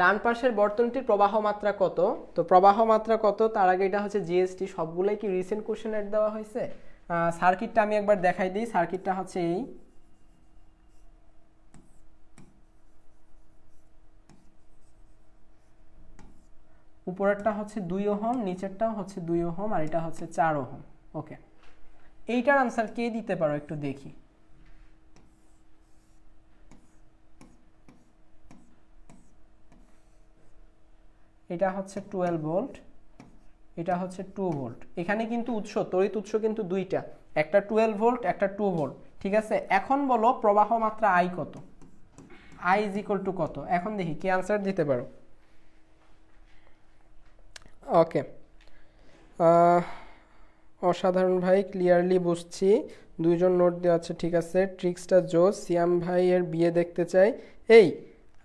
ডান পাশের বর্তনীটির প্রবাহ মাত্রা কত, তো প্রবাহ মাত্রা কত তার আগে এটা হচ্ছে জিএসটি, সবগুলোই কি রিসেন্ট কোশ্চেন এড দেওয়া হয়েছে। সার্কিটটা আমি একবার দেখাই দিই, সার্কিটটা হচ্ছে এই, উপরেরটা হচ্ছে 2 ওহম, নিচেরটাও হচ্ছে 2 ওহম, আর এটা হচ্ছে 4 ওহম। ওকে এইটার আনসার কে দিতে পারো একটু দেখি। এটা হচ্ছে 12 ভোল্ট, এটা হচ্ছে 2 ভোল্ট, এখানে কিন্তু উৎস তড়িৎ উৎস কিন্তু দুইটা, একটা 12 ভোল্ট একটা 2 ভোল্ট, ঠিক আছে। এখন বলো প্রবাহ মাত্রা আই কত, আই ইজ ইকুয়াল টু কত, এখন দেখি কি আনসার দিতে পারো। ওকে অসাধারণ ভাই, ক্লিয়ারলি বুঝছি, 2 জন নোট দেওয়া আছে, ঠিক আছে, ট্রিক্সটা জোস, সিয়াম ভাই এর বিয়ে দেখতে চাই। এই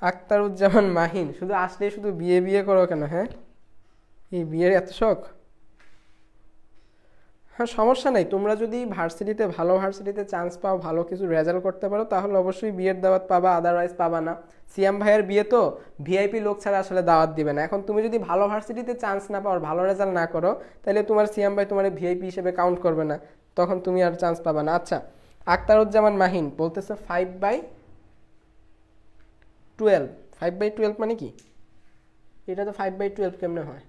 আখতারুজ্জামান মাহিন শুধু আসলে শুধু বিয়ে বিয়ে করো কেন, হ্যাঁ এই বিয়ের এত শখ। হ্যাঁ সমস্যা নেই, তোমরা যদি ভার্সিটিতে ভালো ভার্সিটিতে চান্স পাও, ভালো কিছু রেজাল্ট করতে পারো, তাহলে অবশ্যই বিয়ের দাওয়াত পাবা, আদারওয়াইজ পাবা না। সিয়াম ভাইয়ের বিয়ে তো ভিআইপি লোক ছাড়া আসলে দাওয়াত দিবে না। এখন তুমি যদি ভালো ভার্সিটিতে চান্স না পাও, ভালো রেজাল্ট না করো, তাহলে তোমার সিয়াম ভাই তোমার ভিআইপি হিসেবে কাউন্ট করবে না, তখন তুমি আর চান্স পাবা না। আচ্ছা আখতারুজ্জামান মাহিন বলতেছে 5/12, 5/12 মানে কি, এটা তো 5/12 কেমনে হয়,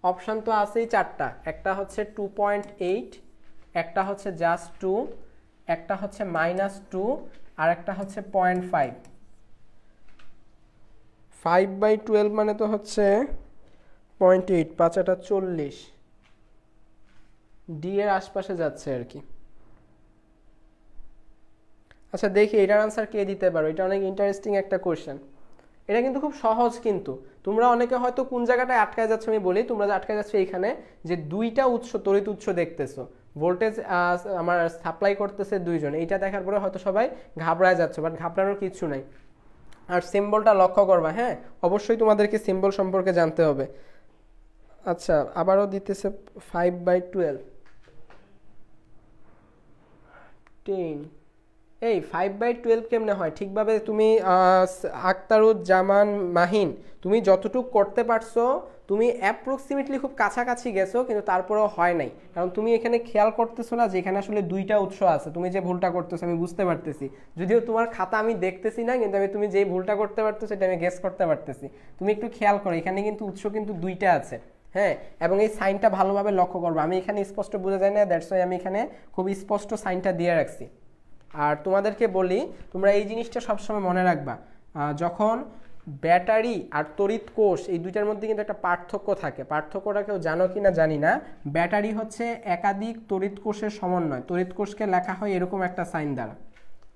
অপশান তো আছেই 4টা, একটা হচ্ছে 2.8, একটা হচ্ছে জাস্ট 2, একটা হচ্ছে -2, আর একটা হচ্ছে 0.5। 5/12 মানে তো হচ্ছে 0.8, 5 40, ডি এর আশপাশে যাচ্ছে আর কি। আচ্ছা দেখি এটার আনসার কে দিতে পারো, এটা অনেক ইন্টারেস্টিং একটা কোয়েশ্চেন, এটা কিন্তু খুব সহজ। কিন্তু তোমরা অনেকে হয়তো কোন জায়গাটায় আটকায় যাচ্ছ আমি বলি, তোমরা যে আটকায় যাচ্ছ এইখানে, যে দুইটা উৎস তড়িৎ উৎস দেখতেছো, ভোল্টেজ আমার সাপ্লাই করতেছে 2 জন, এইটা দেখার পরে হয়তো সবাই ঘাবড়ায় যাচ্ছে, বাট ঘাবড়ানোর কিছু নাই। আর সিম্বলটা লক্ষ্য করবা, হ্যাঁ অবশ্যই তোমাদেরকে সিম্বল সম্পর্কে জানতে হবে। আচ্ছা আবারও দিতেছে 5/12, 10, এই 5/12 কেমনে হয় ঠিকভাবে তুমি আখতারুজ্জামান মাহিন তুমি যতটুকু করতে পারছো, তুমি অ্যাপ্রক্সিমেটলি খুব কাছাকাছি গেছো, কিন্তু তারপরেও হয় নাই, কারণ তুমি এখানে খেয়াল করতেছো না যে এখানে আসলে 2টা উৎস আছে, তুমি যে ভুলটা করতেছো আমি বুঝতে পারতেছি, যদিও তোমার খাতা আমি দেখতেছি না, কিন্তু আমি তুমি যে ভুলটা করতে পারতেছো সেটা আমি গেস করতে পারতেছি। তুমি একটু খেয়াল করো, এখানে কিন্তু উৎস কিন্তু 2টা আছে, হ্যাঁ, এবং এই সাইনটা ভালোভাবে লক্ষ্য করবো, আমি এখানে স্পষ্ট বোঝা যায় না, দ্যাটস ওয়াই আমি এখানে খুব স্পষ্ট সাইনটা দিয়ে রাখছি। আর তোমাদেরকে বলি, তোমরা এই জিনিসটা সবসময় মনে রাখবা, যখন ব্যাটারি আর তড়িৎ কোষ এই দুইটার মধ্যে কিন্তু একটা পার্থক্য থাকে। পার্থক্যটা কেউ জানো কি না জানি না। ব্যাটারি হচ্ছে একাধিক তড়িৎ কোষের সমন্বয়। তড়িৎ কোষকে লেখা হয় এরকম একটা সাইন দ্বারা,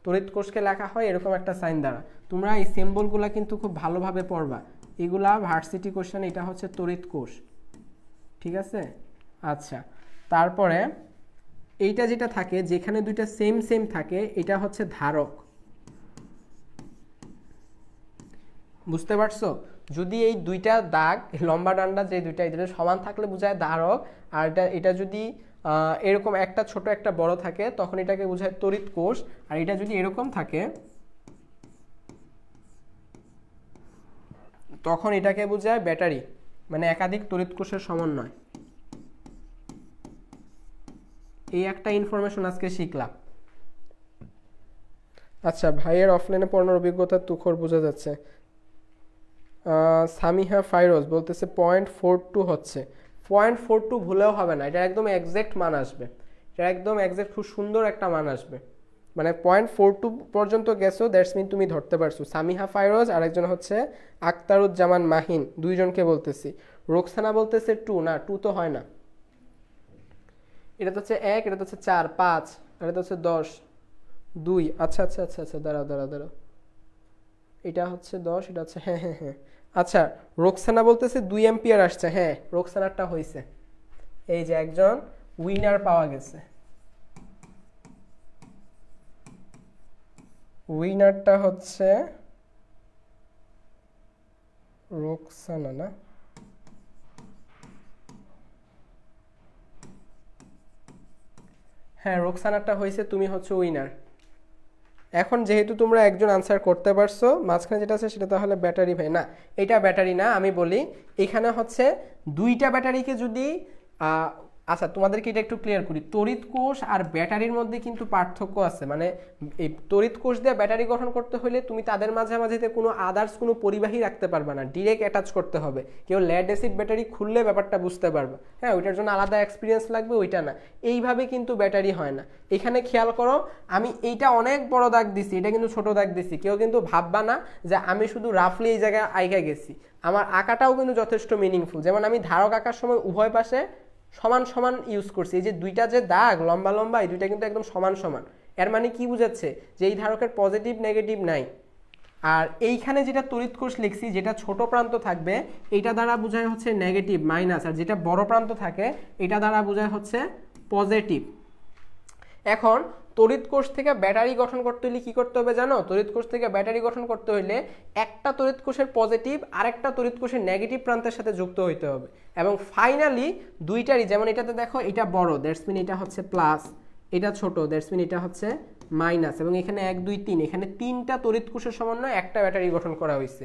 তড়িৎ কোষকে লেখা হয় এরকম একটা সাইন দ্বারা। তোমরা এই সিম্বলগুলো কিন্তু খুব ভালোভাবে পড়বা, এগুলা ভার্সিটি কোশ্চেন। এটা হচ্ছে তড়িৎ কোষ, ঠিক আছে? আচ্ছা, তারপরে এইটা যেটা থাকে, যেখানে দুইটা সেম সেম থাকে, এটা হচ্ছে ধারক। বুঝতে পারছো? যদি এই দুইটা দাগ লম্বা ডান্ডা যে দুইটা এটা সমান থাকলে বোঝায় ধারক, আর এটা যদি এরকম একটা ছোট একটা বড় থাকে তখন এটাকে বোঝায় তড়িৎ কোষ, আর এটা যদি এরকম থাকে তখন এটাকে বোঝায় ব্যাটারি, মানে একাধিক তড়িৎ কোষের সমন্বয়। এই একটা ইনফরমেশন আজকে শিখলাম। আচ্ছা, ভাইয়ের অফলাইনে পড়ানোর অভিজ্ঞতা তুখর বোঝা যাচ্ছে। সামিহা ফাইরোজ বলতেছে 0.42 হচ্ছে। 0.42 ভুলেও হবে না, এটা একদম এক্সাক্ট মান আসবে, এটা একদম এক্সাক্ট, খুব সুন্দর একটা মান আসবে। মানে 0.42 পর্যন্ত গেছো, দ্যাটস মিন তুমি ধরতে পারছো। সামিহা ফাইরোজ, আর একজন হচ্ছে আক্তারুজ্জামান মাহিন, দুইজনকে বলতেছি। রোকসানা বলতেছে 2, না 2 তো হয় না, এটা তো হচ্ছে 1, এটা তো হচ্ছে 4, 5, এটা তো হচ্ছে 10, 2। আচ্ছা আচ্ছা আচ্ছা আচ্ছা, দাঁড়াও দাঁড়াও দাঁড়াও, এটা হচ্ছে 10, এটা হচ্ছে, হ্যাঁ হ্যাঁ হ্যাঁ। আচ্ছা, রোকসানা বলতেছে 2 অ্যাম্পিয়ার আসছে। হ্যাঁ, রোকসানারটা হয়েছে। এই যে একজন উইনার পাওয়া গেছে। উইনারটা হচ্ছে রোকসানা, না? হ্যাঁ, রোকসানারটা হয়েছে, তুমি হচ্ছে উইনার। এখন যেহেতু তোমরা একজন আনসার করতে পারছো, মাঝখানে যেটা আছে সেটা তাহলে ব্যাটারি। ভাই না, এটা ব্যাটারি না, আমি বলি এখানে হচ্ছে দুইটা ব্যাটারিকে যদি আচ্ছা, তোমাদেরকে এটা একটু ক্লিয়ার করি। তড়িৎ কোষ আর ব্যাটারির মধ্যে কিন্তু পার্থক্য আছে। মানে এই তড়িৎ কোষ দিয়ে ব্যাটারি গঠন করতে হলে তুমি তাদের মাঝামাঝিতে কোনো আদার্স কোনো পরিবাহী রাখতে পারবে না, ডিরেক্ট অ্যাটাচ করতে হবে। কেউ লেড অ্যাসিড ব্যাটারি খুললে ব্যাপারটা বুঝতে পারবে, হ্যাঁ, ওইটার জন্য আলাদা এক্সপিরিয়েন্স লাগবে, ওইটা না। এইভাবে কিন্তু ব্যাটারি হয় না। এখানে খেয়াল করো, আমি এইটা অনেক বড় দাগ দিছি, এটা কিন্তু ছোট দাগ দিছি। কেউ কিন্তু ভাববা না যে আমি শুধু রাফলি এই জায়গায় আইকা গেছি, আমার আঁকাটাও কিন্তু যথেষ্ট মিনিংফুল। যেমন আমি ধারক আঁকার সময় উভয় পাশে সমান সমান ইউজ করছি। এই যে দুইটা যে দাগ লম্বা লম্বা, এই দুইটা কিন্তু একদম সমান সমান। এর মানে কি বুঝাচ্ছে? যে এই ধারকের পজিটিভ নেগেটিভ নাই। আর এইখানে যেটা তড়িৎ কোষ লিখছি, যেটা ছোট প্রান্ত থাকবে এটা দ্বারা বোঝায় হচ্ছে নেগেটিভ মাইনাস, আর যেটা বড় প্রান্ত থাকে এটা দ্বারা বোঝায় হচ্ছে পজিটিভ। এখন তড়িৎ কোষ থেকে ব্যাটারি গঠন করতে হলে কি করতে হবে জানো? তড়িৎ কোষ থেকে ব্যাটারি গঠন করতে হলে একটা তড়িৎ কোষের পজিটিভ আর একটা তড়িৎ কোষের নেগেটিভ প্রান্তের সাথে যুক্ত হইতে হবে, এবং ফাইনালি দুইটারই, যেমন এটাতে দেখো এটা বড়, দ্যাটস মিন এটা হচ্ছে প্লাস, এটা ছোট, দ্যাটস মিন এটা হচ্ছে মাইনাস, এবং এখানে 1 2 3, এখানে 3টা তড়িৎ কোষের সমন্বয়ে একটা ব্যাটারি গঠন করা হয়েছে।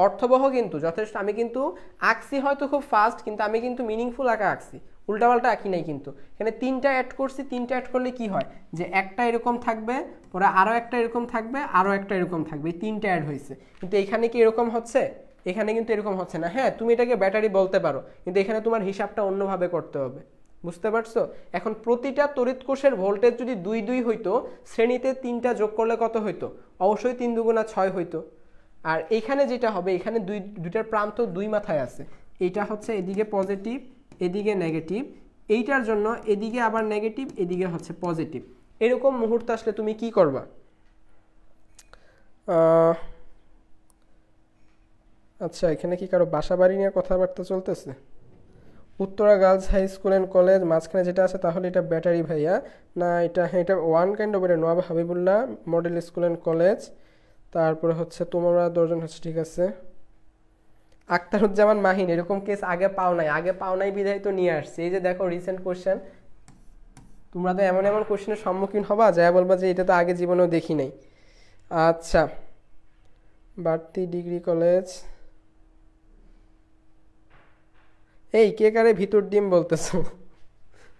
অর্থবহ কিন্তু যথেষ্ট। আমি কিন্তু আঁকছি হয়তো খুব ফাস্ট, কিন্তু আমি কিন্তু মিনিংফুল আঁকা আঁকছি, উল্টাপাল্টা আঁকি নাই কিন্তু। এখানে 3টা অ্যাড করছি, 3টা অ্যাড করলে কি হয় যে একটা এরকম থাকবে, পরে আরও একটা এরকম থাকবে, আরও একটা এরকম থাকবে, এই 3টা অ্যাড হয়েছে। কিন্তু এখানে কি এরকম হচ্ছে? এখানে কিন্তু এরকম হচ্ছে না। হ্যাঁ, তুমি এটাকে ব্যাটারি বলতে পারো, কিন্তু এখানে তোমার হিসাবটা অন্যভাবে করতে হবে। বুঝতে পারছো? এখন প্রতিটা তড়িৎ কোষের ভোল্টেজ যদি 2 2 হইতো, শ্রেণীতে 3টা যোগ করলে কত হইতো? অবশ্যই 3 2 6 হইতো। আর এখানে যেটা হবে, এখানে দুইটার প্রান্ত দুই মাথায় আছে, এইটা হচ্ছে এদিকে পজিটিভ, এদিকে নেগেটিভ, এইটার জন্য এদিকে আবার নেগেটিভ, এদিকে হচ্ছে পজিটিভ। এরকম মুহূর্ত আসলে তুমি কি করবা? আচ্ছা, এখানে কি কারো বাসা বাড়ি নিয়ে কথাবার্তা চলতেছে? Uttara girls high school and college, মাঝখানে যেটা আছে তাহলে এটা ব্যাটারি ভাইয়া না? এটা, হ্যাঁ, এটা ওয়ান কাইন্ড অফ, এটা Nawab Habibullah model school and college. তারপরে হচ্ছে তোমরা 10 জন হচ্ছে, ঠিক আছে। আক্তারুজ্জামান মাহিন, এরকম কেস আগে পাও নাই, আগে পাও নাই বিধায় তো নিয়ে আসছে। এই যে দেখো রিসেন্ট কোশ্চেন, তোমরা তো এমন এমন কোশ্চেনের সম্মুখীন হবা যা বলবা যে এটা তো আগে জীবনেও দেখি নাই। আচ্ছা, বাড়তি ডিগ্রি কলেজ, এই কে কারে ভিতর ডিম বলতেছো?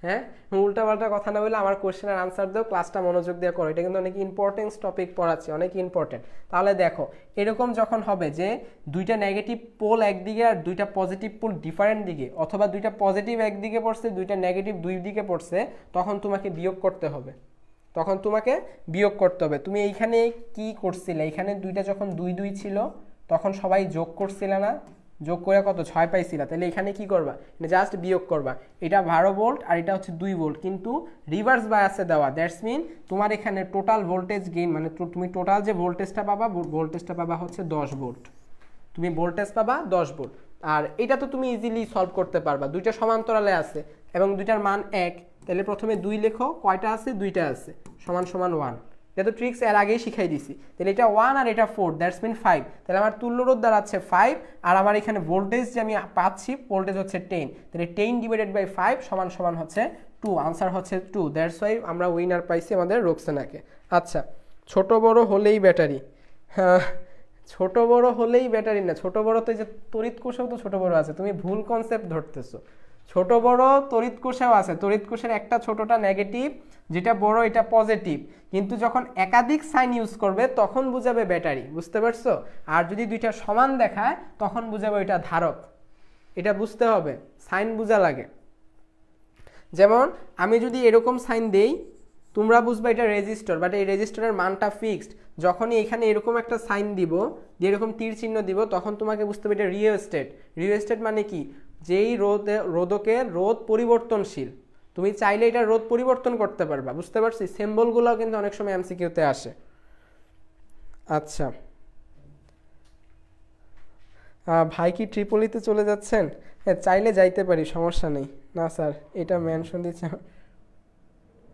হ্যাঁ, উল্টাপাল্টা কথা না বলে আমার কোশ্চেনের আনসার দাও, ক্লাসটা মনোযোগ দিয়ে করো। এটা কিন্তু অনেক ইম্পর্টেন্ট টপিক পড়াচ্ছি, অনেক ইম্পর্টেন্ট। তাহলে দেখো, এরকম যখন হবে যে দুইটা নেগেটিভ পোল একদিকে আর দুইটা পজিটিভ পোল ডিফারেন্ট দিকে, অথবা দুইটা পজিটিভ একদিকে পড়ছে, দুইটা নেগেটিভ দুই দিকে পড়ছে, তখন তোমাকে বিয়োগ করতে হবে। তখন তোমাকে বিয়োগ করতে হবে। তুমি এইখানে কি করছিলে, এইখানে দুইটা যখন 2 2 ছিল তখন সবাই যোগ করছিলে না, যোগ করে কত 6 পাইছিলা, তাহলে এখানে কি করবা, জাস্ট বিয়োগ করবা। এটা 12 ভোল্ট আর এটা হচ্ছে 2 ভোল্ট, কিন্তু রিভার্স বায়াসে দেওয়া, দ্যাটস মিন তোমার এখানে টোটাল ভোল্টেজ গেইন মানে তুমি টোটাল যে ভোল্টেজটা পাবা হচ্ছে 10 ভোল্ট, তুমি ভোল্টেজ পাবা 10 ভোল্ট। আর এটা তো তুমি ইজিলি সলভ করতে পারবা, দুইটা সমান্তরালে আছে এবং দুইটার মান 1, তাহলে প্রথমে 2 লেখো, কয়টা আছে, দুইটা আছে, সমান সমান 1। এটা তো ট্রিক্স এর আগেই শিখাই দিছি। তাহলে এটা 1 আর এটা 4, দ্যাটস মিন 5, তাহলে আমার তুল্য রোধ দাঁড়াচ্ছে 5, আর আমার এখানে ভোল্টেজ যে আমি পাচ্ছি ভোল্টেজ হচ্ছে 10, তাহলে 10 ডিভাইডেড বাই 5 সমান সমান হচ্ছে 2, আনসার হচ্ছে 2, দ্যাটস ওয়াই আমরা উইনার পাইছি আমাদের রোকসানাকে। আচ্ছা, ছোট বড় হলেই ব্যাটারি, হ্যাঁ ছোট বড় হলেই ব্যাটারি না, ছোট বড় তো যে তড়িৎ কোষেও তো ছোট বড় আছে, তুমি ভুল কনসেপ্ট ধরতেছো। ছোট বড় তড়িৎ কোষেও আছে, তড়িৎ কোষের একটা ছোটটা নেগেটিভ, যেটা বড় এটা পজিটিভ, কিন্তু যখন একাধিক সাইন ইউজ করবে তখন বুঝাবে ব্যাটারি, বুঝতে পারছো? আর যদি দুইটা সমান দেখায় তখন বুঝাবে এটা ধারক, এটা বুঝতে হবে, সাইন বুঝা লাগে। যেমন আমি যদি এরকম সাইন দেই তোমরা বুঝবে এটা রেজিস্টর, বাট এই রেজিস্টরের মানটা ফিক্সড। যখনই এখানে এরকম একটা সাইন দিব, দিয়ে এরকম তীর চিহ্ন দিব, তখন তোমাকে বুঝতে হবে এটা রিওস্টেট। রিওস্টেট মানে কি, যেই রোধকের রোধ পরিবর্তনশীল, তুমি চাইলে এটা রোধ পরিবর্তন করতে পারবা, বুঝতে পারছি? সিম্বলগুলো কিন্তু অনেক সময় এমসিকিউতে আসে। আচ্ছা, ভাই কি ট্রিপলিতে চলে যাচ্ছেন? হ্যাঁ চাইলে যাইতে পারি, সমস্যা নেই। না স্যার এটা মেনশন দিচ্ছে।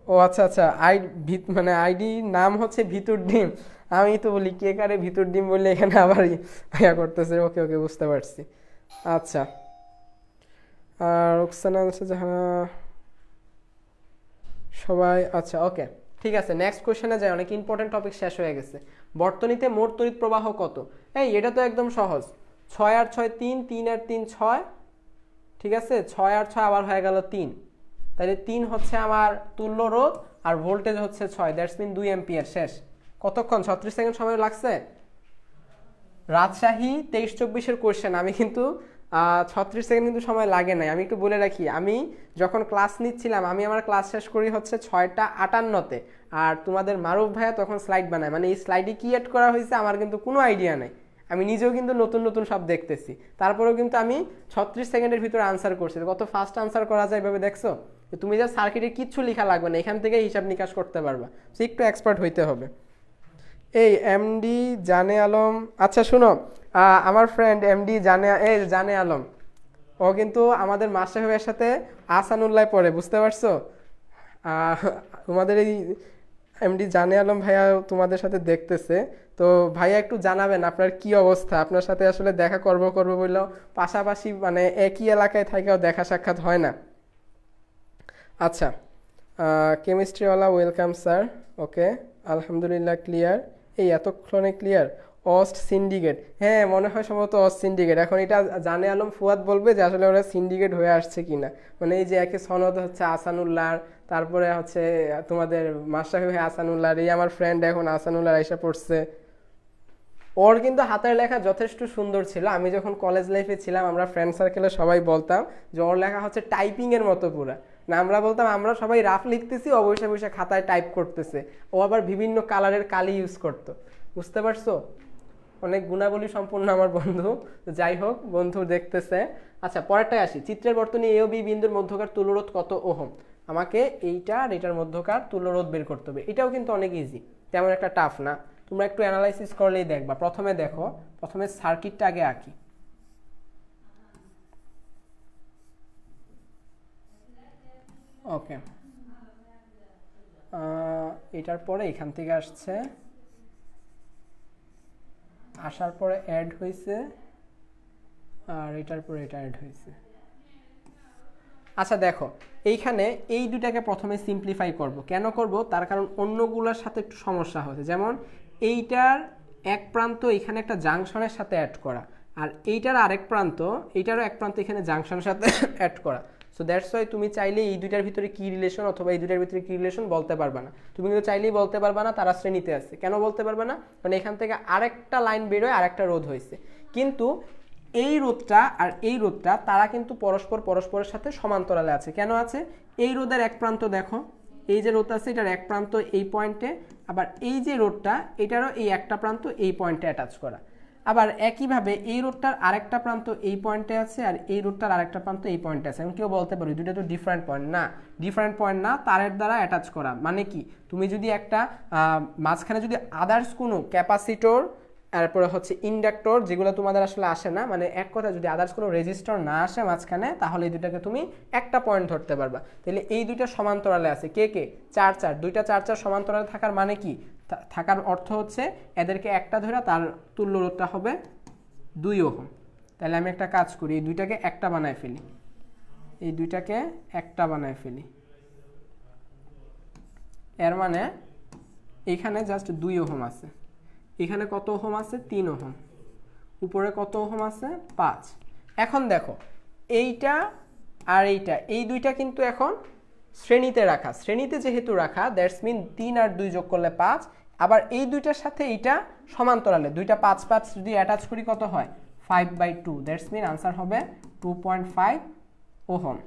ও আচ্ছা আচ্ছা, মানে আইডি নাম হচ্ছে ভিতর ডিম, আমি তো বলি কে কারে ভিতর ডিম বললে এখানে আবার ইয়া করতেছে। ওকে ওকে, বুঝতে পারছি। আচ্ছা, আর রোকসানা সবাই, আচ্ছা ওকে ঠিক আছে, নেক্সট কোশ্চেনে যাই, অনেক ইম্পর্টেন্ট টপিক শেষ হয়ে গেছে। বর্তনীতে মোট তড়িৎ প্রবাহ কত? এই এটা তো একদম সহজ, 6 আর 6 3, 3 আর 3 6, ঠিক আছে, 6 আর 6 আবার হয়ে গেল 3, তাহলে 3 হচ্ছে আমার তুল্য রোধ আর ভোল্টেজ হচ্ছে 6, দ্যাটস মিন 2 অ্যাম্পিয়ার। শেষ। কতক্ষণ? 36 সেকেন্ড সময় লাগছে। রাজশাহী 23-24-এর কোশ্চেন, আমি কিন্তু 36 সেকেন্ড কিন্তু সময় লাগে নাই। আমি একটু বলে রাখি, আমি যখন ক্লাস নিচ্ছিলাম আমি আমার ক্লাস শেষ করি হচ্ছে 6টা 58-তে, আর তোমাদের মারুফ ভাইয়া তখন স্লাইড বানায়, মানে এই স্লাইডে কি অ্যাড করা হয়েছে আমার কিন্তু কোনো আইডিয়া নাই, আমি নিজেও কিন্তু নতুন নতুন সব দেখতেছি, তারপরেও কিন্তু আমি 36 সেকেন্ডের ভিতরে আনসার করছি। কত ফাস্ট আনসার করা যায় এভাবে দেখছো? তুমি যা সার্কিটে কিচ্ছু লেখা লাগবে না, এখান থেকে হিসাব নিকাশ করতে পারবা, সো একটু এক্সপার্ট হইতে হবে। এই এমডি জানে আলম, আচ্ছা শুনো, আমার ফ্রেন্ড এমডি জানে আলম, ও কিন্তু আমাদের মাস্টার ভাইয়ের সাথে আসানুল্লাহ পড়ে, বুঝতে পারছো? তোমাদের এই এমডি জানে আলম ভাইয়া তোমাদের সাথে দেখতেছে, তো ভাইয়া একটু জানাবেন আপনার কি অবস্থা। আপনার সাথে আসলে দেখা করব বললেও পাশাপাশি মানে একই এলাকায় থাকেও দেখা সাক্ষাৎ হয় না। আচ্ছা, কেমিস্ট্রিওয়ালা ওয়েলকাম স্যার। ওকে, আলহামদুলিল্লাহ ক্লিয়ার। এই এতক্ষণে ক্লিয়ার। অস্ট সিন্ডিকেট, হ্যাঁ মনে হয় সম্ভবত অস্ট সিন্ডিকেট। এখন এটা জানে আলম ফুয়াদ বলবে যে আসলে ওরা সিন্ডিকেট হয়ে আসছে কিনা, মানে এই যে একে সনদ হচ্ছে আসানুল্লাহ, তারপরে হচ্ছে তোমাদের মাশরাফি ভাই আসানুল্লাহ, এই আমার ফ্রেন্ড এখন আসানুল্লাহ আইসা পড়ছে। ওর কিন্তু হাতের লেখা যথেষ্ট সুন্দর ছিল। আমি যখন কলেজ লাইফে ছিলাম আমরা ফ্রেন্ড সার্কেলে সবাই বলতাম যে ওর লেখা হচ্ছে টাইপিং এর মতো পুরা, না আমরা বলতাম আমরা সবাই রাফ লিখতেছি, ও বসে বসে খাতায় টাইপ করতেছে। ও আবার বিভিন্ন কালারের কালি ইউজ করতো, বুঝতে পারছো? অনেক গুণাবলী সম্পূর্ণ আমার বন্ধু। যাই হোক, বন্ধু দেখতেছে। আচ্ছা পরেরটায় আসি, চিত্রের বর্তনী এ ও বি বিন্দুর মধ্যকার তুল্যরোধ কত ওহম? আমাকে এইটা আর এটার মধ্যকার তুল্যরোধ বের করতে হবে। এটাও কিন্তু অনেক ইজি, তেমন একটা টাফ না, তোমরা একটু অ্যানালাইসিস করলেই দেখবা। প্রথমে দেখো, প্রথমে সার্কিটটা আগে আঁকি। ওকে, এটার পরে এখান থেকে আসছে, আসার পরে অ্যাড হয়েছে, আর এটার পরে এটা অ্যাড হয়েছে। আচ্ছা দেখো, এইখানে এই দুটাকে প্রথমে সিম্পলিফাই করব। কেন করব? তার কারণ অন্যগুলোর সাথে একটু সমস্যা হচ্ছে। যেমন এইটার এক প্রান্ত এখানে একটা জাংশনের সাথে অ্যাড করা, আর এইটার আরেক প্রান্ত, এইটারও এক প্রান্ত এখানে জাংশনের সাথে অ্যাড করা। সো দ্যাটস ওয়াই তুমি চাইলে এই দুইটার ভিতরে কি রিলেশন অথবা এই দুইটার ভিতরে কি রিলেশন বলতে পারবে না। তুমি কিন্তু চাইলেই বলতে পারবে না তারা শ্রেণীতে আছে। কেন বলতে পারবে না? কারণ এখান থেকে আরেকটা লাইন বেরোয়, আরেকটা রোধ হয়েছে। কিন্তু এই রোধটা আর এই রোধটা তারা কিন্তু পরস্পরের সাথে সমান্তরালে আছে। কেন আছে? এই রোধের এক প্রান্ত দেখো, এই যে রোধ আছে এটার এক প্রান্ত এই পয়েন্টে, আবার এই যে রোধটা এটারও এই একটা প্রান্ত এই পয়েন্টে অ্যাটাচ করা। আবার একইভাবে এই রোডটার আরেকটা প্রান্ত এই পয়েন্টে আছে আর এই রোডটার আরেকটা প্রান্ত এই পয়েন্টে আছে। আমি কেউ বলতে পারি দুইটা তো ডিফারেন্ট পয়েন্ট, না ডিফারেন্ট পয়েন্ট না, তারের দ্বারা অ্যাটাচ করা। মানে কি, তুমি যদি একটা মাঝখানে যদি আদার্স কোনো ক্যাপাসিটর, তারপরে হচ্ছে ইন্ডাক্টর, যেগুলো তোমাদের আসলে আসে না, মানে এক কথা যদি আদার্স কোনো রেজিস্টর না আসে মাঝখানে, তাহলে এই দুটাকে তুমি একটা পয়েন্ট ধরতে পারবা। তাহলে এই দুইটা সমান্তরালে আছে, কে কে, 4 4, দুইটা 4 4 সমান্তরালে থাকার মানে কি, থাকার অর্থ হচ্ছে এদেরকে একটা ধরে তার তুল্য রোধটা হবে 2 ওহম। তাহলে আমি একটা কাজ করি, এই দুইটাকে একটা বানায় ফেলি, এই দুইটাকে একটা বানায় ফেলি। এর মানে এইখানে জাস্ট 2 ওহম আছে, এখানে কত ওহম আছে, 3 ওহম, উপরে কত ওহম আছে, 5। এখন দেখো এইটা আর এইটা, এই দুইটা কিন্তু এখন শ্রেণীতে রাখা, শ্রেণীতে যেহেতু রাখা, দ্যাটস মিন 3 আর 2 যোগ করলে 5। আবার এই দুইটার সাথে এইটা সমান্তরালে, দুইটা 5 5 যদি অ্যাটাচ করি কত হয়, 5/2, দ্যাটস মিন আনসার হবে 2.5 ওহম।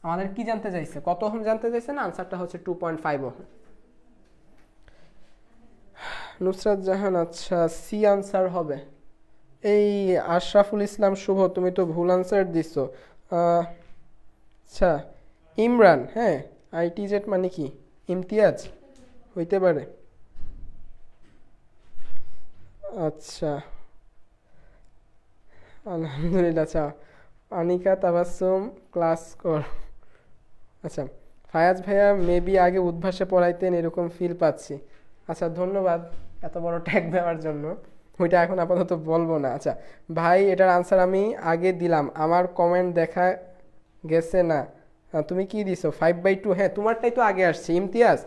আমাদের কি জানতে চাইছে, কত ওহম জানতে চাইছে না, আনসারটা হচ্ছে 2.5 ওহম। নুসরাত জাহান, আচ্ছা সি আনসার হবে। এই আশরাফুল ইসলাম শুভ, তুমি তো ভুল আনসার দিছো। আচ্ছা ইমরান, হ্যাঁ ITZ মানে কি, ইমতিয়াজ হইতে পারে। আচ্ছা আলহামদুলিল্লাহ। আচ্ছা আনিকা তাবাসসুম, ক্লাস কর। আচ্ছা ফায়াজ ভাইয়া মেবি আগে উদ্ভাসে পড়াইতেন, এরকম ফিল পাচ্ছি। আচ্ছা ধন্যবাদ এত বড় ট্যাগ দেওয়ার জন্য, ওইটা এখন আপাতত বলবো না। আচ্ছা ভাই এটার আনসার আমি আগে দিলাম, আমার কমেন্ট দেখা গেছে না। তুমি কি দিছো, 5/2? হ্যাঁ তোমারটাই তো আগে আসছে ইমতিয়াজ,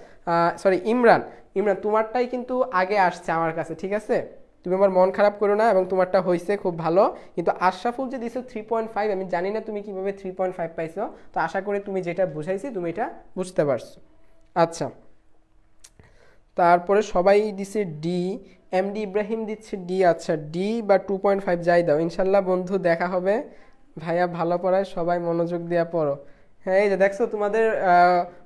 সরি ইমরান, ইমরান তোমারটাই কিন্তু আগে আসছে আমার কাছে, ঠিক আছে? তুমি আমার মন খারাপ করো না, এবং তোমারটা হয়েছে খুব ভালো। কিন্তু আশরাফুল যে দিছো 3.5, আমি জানি না তুমি কিভাবে 3.5 পাইছো, তো আশা করি তুমি যেটা বুঝাইছি তুমি এটা বুঝতে পারছো। আচ্ছা তারপরে সবাই দিছে ডি, MD ইব্রাহিম দিচ্ছে ডি। আচ্ছা ডি বা 2.5 যাই দাও, ইনশাল্লাহ বন্ধু দেখা হবে। ভাইয়া ভালো পড়ায়, সবাই মনোযোগ দিয়ে পড়ো। হ্যাঁ এই যে দেখছো তোমাদের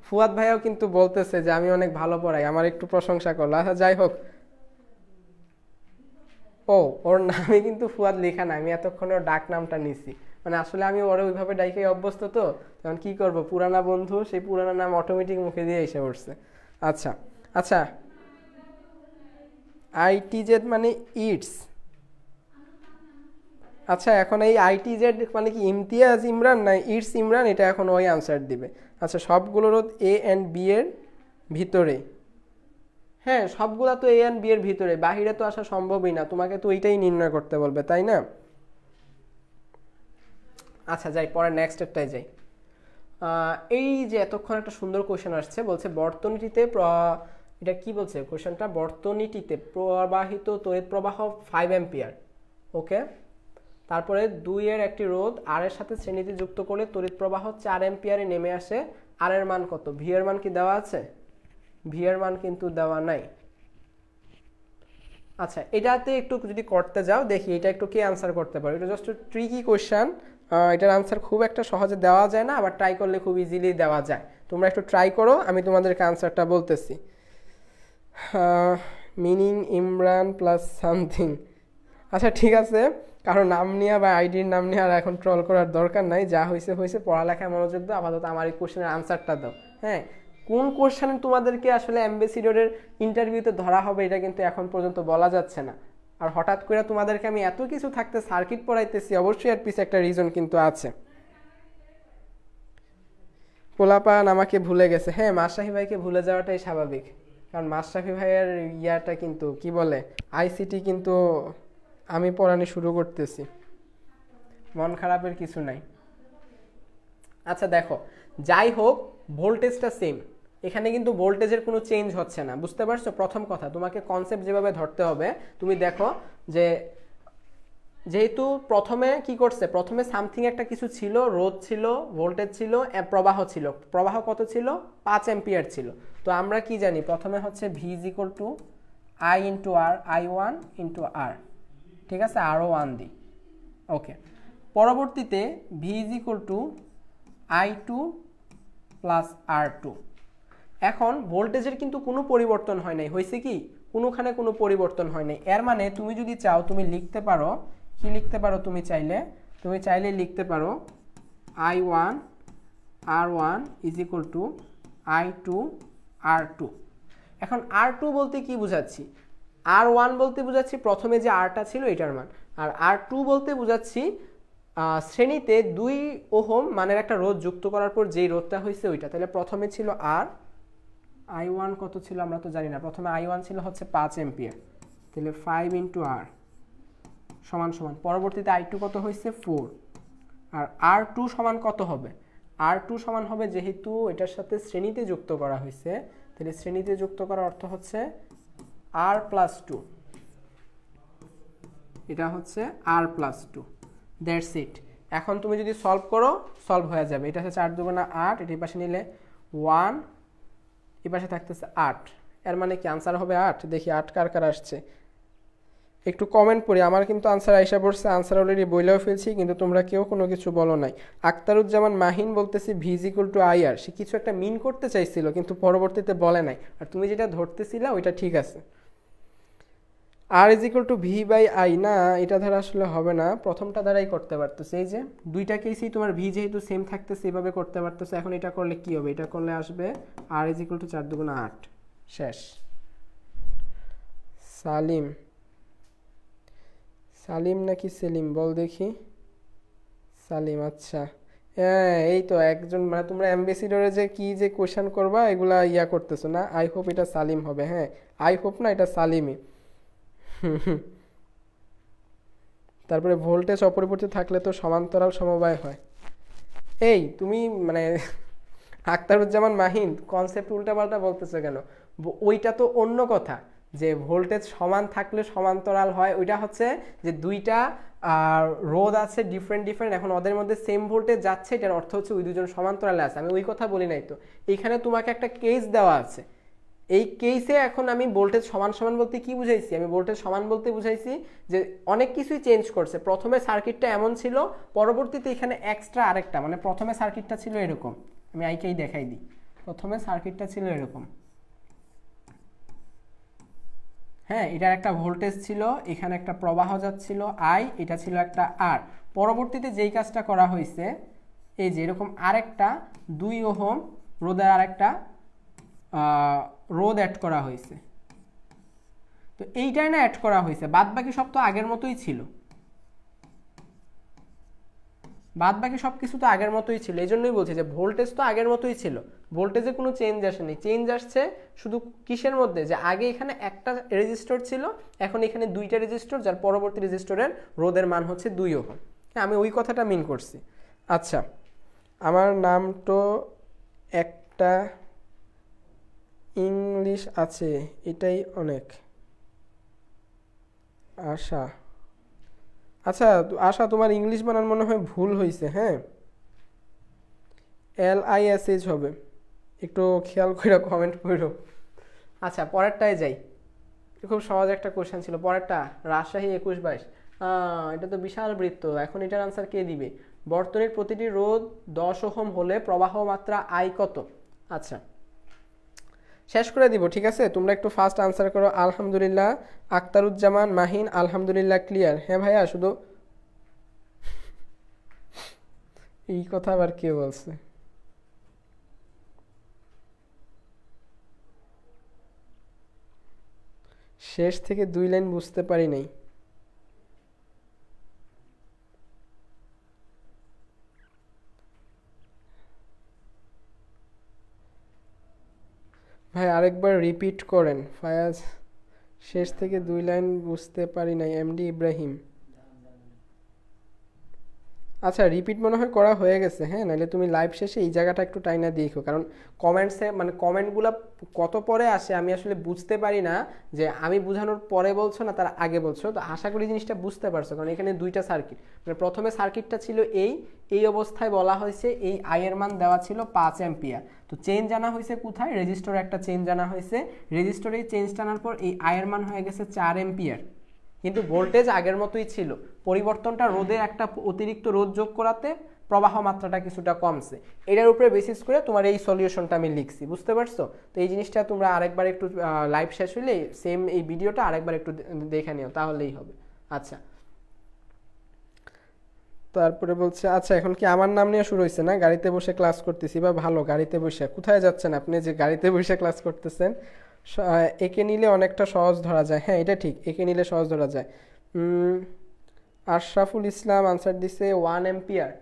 ফুয়াদ ভাইয়াও কিন্তু বলতেছে যে আমি অনেক ভালো পড়াই, আমার একটু প্রশংসা করলো। আচ্ছা যাই হোক, ও ওর নামে কিন্তু ফুয়াদ লেখা না, আমি এতক্ষণে ওর ডাক নামটা নিছি, মানে আসলে আমি ওরে ওইভাবে ডাইকে অভ্যস্ত, তো তখন কি করব, পুরানা বন্ধু, সেই পুরানা নাম অটোমেটিক মুখে দিয়ে এসে পড়ছে। আচ্ছা আচ্ছা ITZ মানে ইটস, আচ্ছা এখন এই ITZ মানে কি ইমতিয়াজ ইমরান না ইটস ইমরান, এটা এখন ওই আনসার দিবে। আচ্ছা সবগুলো রোধ A and B এর ভিতরে, হ্যাঁ সবগুলা তো A and B এর ভিতরে, বাহিরে তো আসা সম্ভবই না, তোমাকে তো ওইটাই নির্ণয় করতে বলবে, তাই না? আচ্ছা যাই পরে নেক্সটটাই যাই। এই যে এতক্ষণ একটা সুন্দর কোশ্চেন আসছে, বলছে বর্তনীটিতে, এটা কি বলছে কোশ্চেনটা, বর্তনীটিতে প্রবাহিত তড়িৎ প্রবাহ 5 অ্যাম্পিয়ার, ওকে। তারপরে 2 এর একটি রোধ আর এর সাথে শ্রেণীতে যুক্ত করলে তড়িৎ প্রবাহ 4 অ্যাম্পিয়ারে নেমে আসে, আর এর মান কত, ভি এর মান কি দেওয়া আছে, ভি এর মান কিন্তু দেওয়া নাই। আচ্ছা এটাতে একটু যদি করতে যাও দেখি এটা একটু কে আনসার করতে পারো, এটা জাস্ট ট্রিকি কোশ্চেন, এটার আনসার খুব একটা সহজে দেওয়া যায় না, আবার ট্রাই করলে খুব ইজিলি দেওয়া যায়। তোমরা একটু ট্রাই করো, আমি তোমাদেরকে আনসারটা বলতেছি। মিনিং ইমরান প্লাস সামথিং, আচ্ছা ঠিক আছে, কারো নাম নিয়ে বা আইডির নাম নিয়ে আর এখন ট্রল করার দরকার নাই, যা হয়েছে হয়েছে, পড়ালেখায় মনোযোগ দাও, আপাতত আমার এই কোশ্চেনের আনসারটা দাও। হ্যাঁ কোন কোশ্চেন তোমাদেরকে আসলে অ্যাম্বাসিডরের ইন্টারভিউতে ধরা হবে এটা কিন্তু এখন পর্যন্ত বলা যাচ্ছে না, আর হঠাৎ করে তোমাদেরকে আমি এত কিছু থাকতে সার্কিট পড়াইতেছি, অবশ্যই এর পিছে একটা রিজন কিন্তু আছে। পোলাপান আমাকে ভুলে গেছে, হ্যাঁ মাশরাফি ভাইকে ভুলে যাওয়াটাই স্বাভাবিক, কারণ মাশরাফি ভাইয়ের ইয়াটা কিন্তু কি বলে ICT কিন্তু আমি পড়ানি শুরু করতেছি, মন খারাপের কিছু নাই। আচ্ছা দেখো যাই হোক ভোল্টেজটা সেম, এখানে কিন্তু ভোল্টেজের কোনো চেঞ্জ হচ্ছে না, বুঝতে পারছো? প্রথম কথা তোমাকে কনসেপ্ট যেভাবে ধরতে হবে, তুমি দেখো যে যেহেতু প্রথমে কি করছে, প্রথমে সামথিং একটা কিছু ছিল, রোধ ছিল, ভোল্টেজ ছিল, প্রবাহ ছিল, প্রবাহ কত ছিল, 5 অ্যাম্পিয়ার ছিল। তো আমরা কি জানি, প্রথমে হচ্ছে V = I × R, I1 × R, ঠিক আছে, আরও 1 দিই, ওকে। পরবর্তীতে V = I2 + R2, এখন ভোল্টেজের কিন্তু কোনো পরিবর্তন হয় নাই, হয়েছে কি কোনোখানে কোনো পরিবর্তন হয় নাই। এর মানে তুমি যদি চাও তুমি লিখতে পারো, কি লিখতে পারো তুমি চাইলে লিখতে পারো I1 R1 is equal two I2 R2। এখন R2 বলতে কি বোঝাচ্ছি, R1 বলতে বোঝাচ্ছি প্রথমে যে Rটা ছিল এটার মান, আর R2 বলতে বোঝাচ্ছি শ্রেণীতে 2 ওহম মানের একটা রোধ যুক্ত করার পর যেই রোধটা হয়েছে ওইটা। তাহলে প্রথমে ছিল R, I1 কত ছিল আমরা তো জানি না, প্রথমে I1 ছিল হচ্ছে 5 এম্পিয়ার, তাহলে 5 ইন্টু R সমান সমান পরবর্তীতে I2 কত হয়েছে 4, আর R2 সমান কত হবে, R2 সমান হবে যেহেতু এটার সাথে শ্রেণীতে যুক্ত করা হয়েছে, তাহলে শ্রেণীতে যুক্ত করার অর্থ হচ্ছে R প্লাস 2, এটা হচ্ছে R প্লাস 2, দ্যাটস ইট। এখন তুমি যদি সলভ করো সলভ হয়ে যাবে। এটা হচ্ছে 4 দুগুণা 8, এটির পাশে নিলে 1, এই পাশে থাকতেছে 8, এর মানে কি আনসার হবে 8। দেখি 8 কার কার আসছে, একটু কমেন্ট পড়ি। আমার কিন্তু আনসার আইসা পড়ছে, আনসার অলরেডি বইলেও ফেলছি, কিন্তু তোমরা কেউ কোনো কিছু বলো নাই। আক্তারুজ্জামান মাহিন বলতেছি V is equal to I R, সে কিছু একটা মিন করতে চাইছিল কিন্তু পরবর্তীতে বলে নাই, আর তুমি যেটা ধরতেছিলা ওইটা ঠিক আছে। R is equal to V by I, না এটা ধারা আসলে হবে না, প্রথমটা দ্বারাই করতে পারতেছে। এই যে দুইটা কেসেই তোমার ভি যেহেতু সেম থাকতেছে এইভাবে করতে পারতেছে। এখন এটা করলে কি হবে, এটা করলে আসবে আর ইজ ইকুয়াল টু 4 দুগুণা 8, শেষ। সালিম নাকি সেলিম বল দেখি, সালিম, আচ্ছা হ্যাঁ এই তো একজন, মানে তোমরা অ্যাম্বাসিডরে যে কি যে কোয়েশ্চেন করবা এগুলা ইয়া করতেছো না। আই হোপ এটা সালিম হবে, হ্যাঁ আই হোপ না এটা সালিমই। তারপরে ভোল্টেজ অপরিবর্তিত থাকলে তো সমান্তরাল সমবায় হয়। এই তুমি মানে আক্তারুজ্জামান মাহিন কনসেপ্ট উল্টাপাল্টা বলতেছো কেন, ওইটা তো অন্য কথা, যে ভোল্টেজ সমান থাকলে সমান্তরাল হয়, ওইটা হচ্ছে যে দুইটা রোধ আছে ডিফারেন্ট, এখন ওদের মধ্যে সেম ভোল্টেজ যাচ্ছে, এটার অর্থ হচ্ছে ওই দুজন সমান্তরালে আছে। আমি ওই কথা বলি নাই তো, এইখানে তোমাকে একটা কেস দেওয়া আছে, এই কেসে এখন আমি ভোল্টেজ সমান সমান বলতে কি বুঝাইছি, আমি ভোল্টেজ সমান বলতে বুঝাইছি যে অনেক কিছুই চেঞ্জ করছে। প্রথমে সার্কিটটা এমন ছিল, পরবর্তীতে এখানে এক্সট্রা আরেকটা, মানে প্রথমে সার্কিটটা ছিল এরকম, আমি আইকেই দেখাই দিই, প্রথমে সার্কিটটা ছিল এরকম, হ্যাঁ এটার একটা ভোল্টেজ ছিল, এখানে একটা প্রবাহ যাচ্ছিল আই, এটা ছিল একটা আর। পরবর্তীতে যেই কাজটা করা হয়েছে, এই যে এরকম আরেকটা 2 ওহম রোধের আরেকটা রোধ অ্যাড করা হয়েছে, তো এইটাই না অ্যাড করা হয়েছে, বাদ বাকি সব তো আগের মতোই ছিল, বাদ বাকি সব কিছু তো আগের মতোই ছিল। এই জন্যই বলছি যে ভোল্টেজ তো আগের মতোই ছিল, ভোল্টেজে কোনো চেঞ্জ আসেনি, চেঞ্জ আসছে শুধু কিসের মধ্যে, যে আগে এখানে একটা রেজিস্টর ছিল, এখন এখানে 2টা রেজিস্টর, যার পরবর্তী রেজিস্টরের রোধের মান হচ্ছে 2 ওহম। হ্যাঁ আমি ওই কথাটা মিন করছি। আচ্ছা আমার নাম তো একটা ইংলিশ আছে এটাই অনেক, আশা, আচ্ছা আশা তোমার ইংলিশ বানান মনে হয় ভুল হয়েছে, হ্যাঁ LISH হবে, একটু খেয়াল করে কমেন্ট করো। আচ্ছা পরেরটায় যাই, খুব সহজ একটা কোশ্চেন ছিল পরেরটা, রাজশাহী 21-22, এটা তো বিশাল বৃত্ত, এখন এটার আনসার কে দিবে। বর্তনীর প্রতিটি রোধ 10 ওহম হলে প্রবাহ মাত্রা আই কত। আচ্ছা শেষ করে দিব, ঠিক আছে তোমরা একটু ফাস্ট আনসার করো। আলহামদুলিল্লাহ আক্তারুজ্জামান মাহিন, আলহামদুলিল্লাহ ক্লিয়ার। হ্যাঁ ভাইয়া, শুধু এই কথা আবার কে বলছে, শেষ থেকে 2 লাইন বুঝতে পারি নাই। ভাই আরেকবার রিপিট করেন। ফায়াজ, শেষ থেকে 2 লাইন বুঝতে পারি নাই। এমডি ইব্রাহিম, আচ্ছা রিপিট মনে হয় করা হয়ে গেছে, হ্যাঁ নাহলে তুমি লাইভ শেষে এই জায়গাটা একটু টাইনা দেখো, কারণ কমেন্টসে মানে কমেন্টগুলো কত পরে আসে আমি আসলে বুঝতে পারি না, যে আমি বোঝানোর পরে বলছো না তার আগে বলছো। তো আশা করি জিনিসটা বুঝতে পারছো, কারণ এখানে 2টা সার্কিট, মানে প্রথমে সার্কিটটা ছিল এই অবস্থায় বলা হয়েছে এই আই এর মান দেওয়া ছিল 5 অ্যাম্পিয়ার, তো চেঞ্জ আনা হয়েছে কোথায়, রেজিস্টরে একটা চেঞ্জ আনা হয়েছে, রেজিস্টরে চেঞ্জ আনার পর এই আই এর মান হয়ে গেছে 4 অ্যাম্পিয়ার, কিন্তু ভোল্টেজ আগের মতোই ছিল, পরিবর্তনটা রোধের একটা অতিরিক্ত রোধ যোগ করাতে প্রবাহ মাত্রাটা কিছুটা কমছে। এটার উপরে বেসিস করে তোমার এই সলিউশনটা আমি লিখছি, বুঝতে পারছো? তো এই জিনিসটা তোমরা আরেকবার একটু লাইভ শেষ হইলে সেম এই ভিডিওটা আরেকবার একটু দেখে নিও, তাহলেই হবে। আচ্ছা, তারপরে বলছে আচ্ছা এখন কি আমার নাম নিয়ে শুরু হয়েছে না? গাড়িতে বসে ক্লাস করতেছি, বা ভালো গাড়িতে বসে। কোথায় যাচ্ছেন আপনি যে গাড়িতে বসে ক্লাস করতেছেন? একে নিলে অনেকটা সহজ ধরা যায়। হ্যাঁ, এটা ঠিক, একে নিলে সহজ ধরা যায়। আশরাফুল ইসলাম আনসার দিচ্ছে 1 এম্পিয়ার।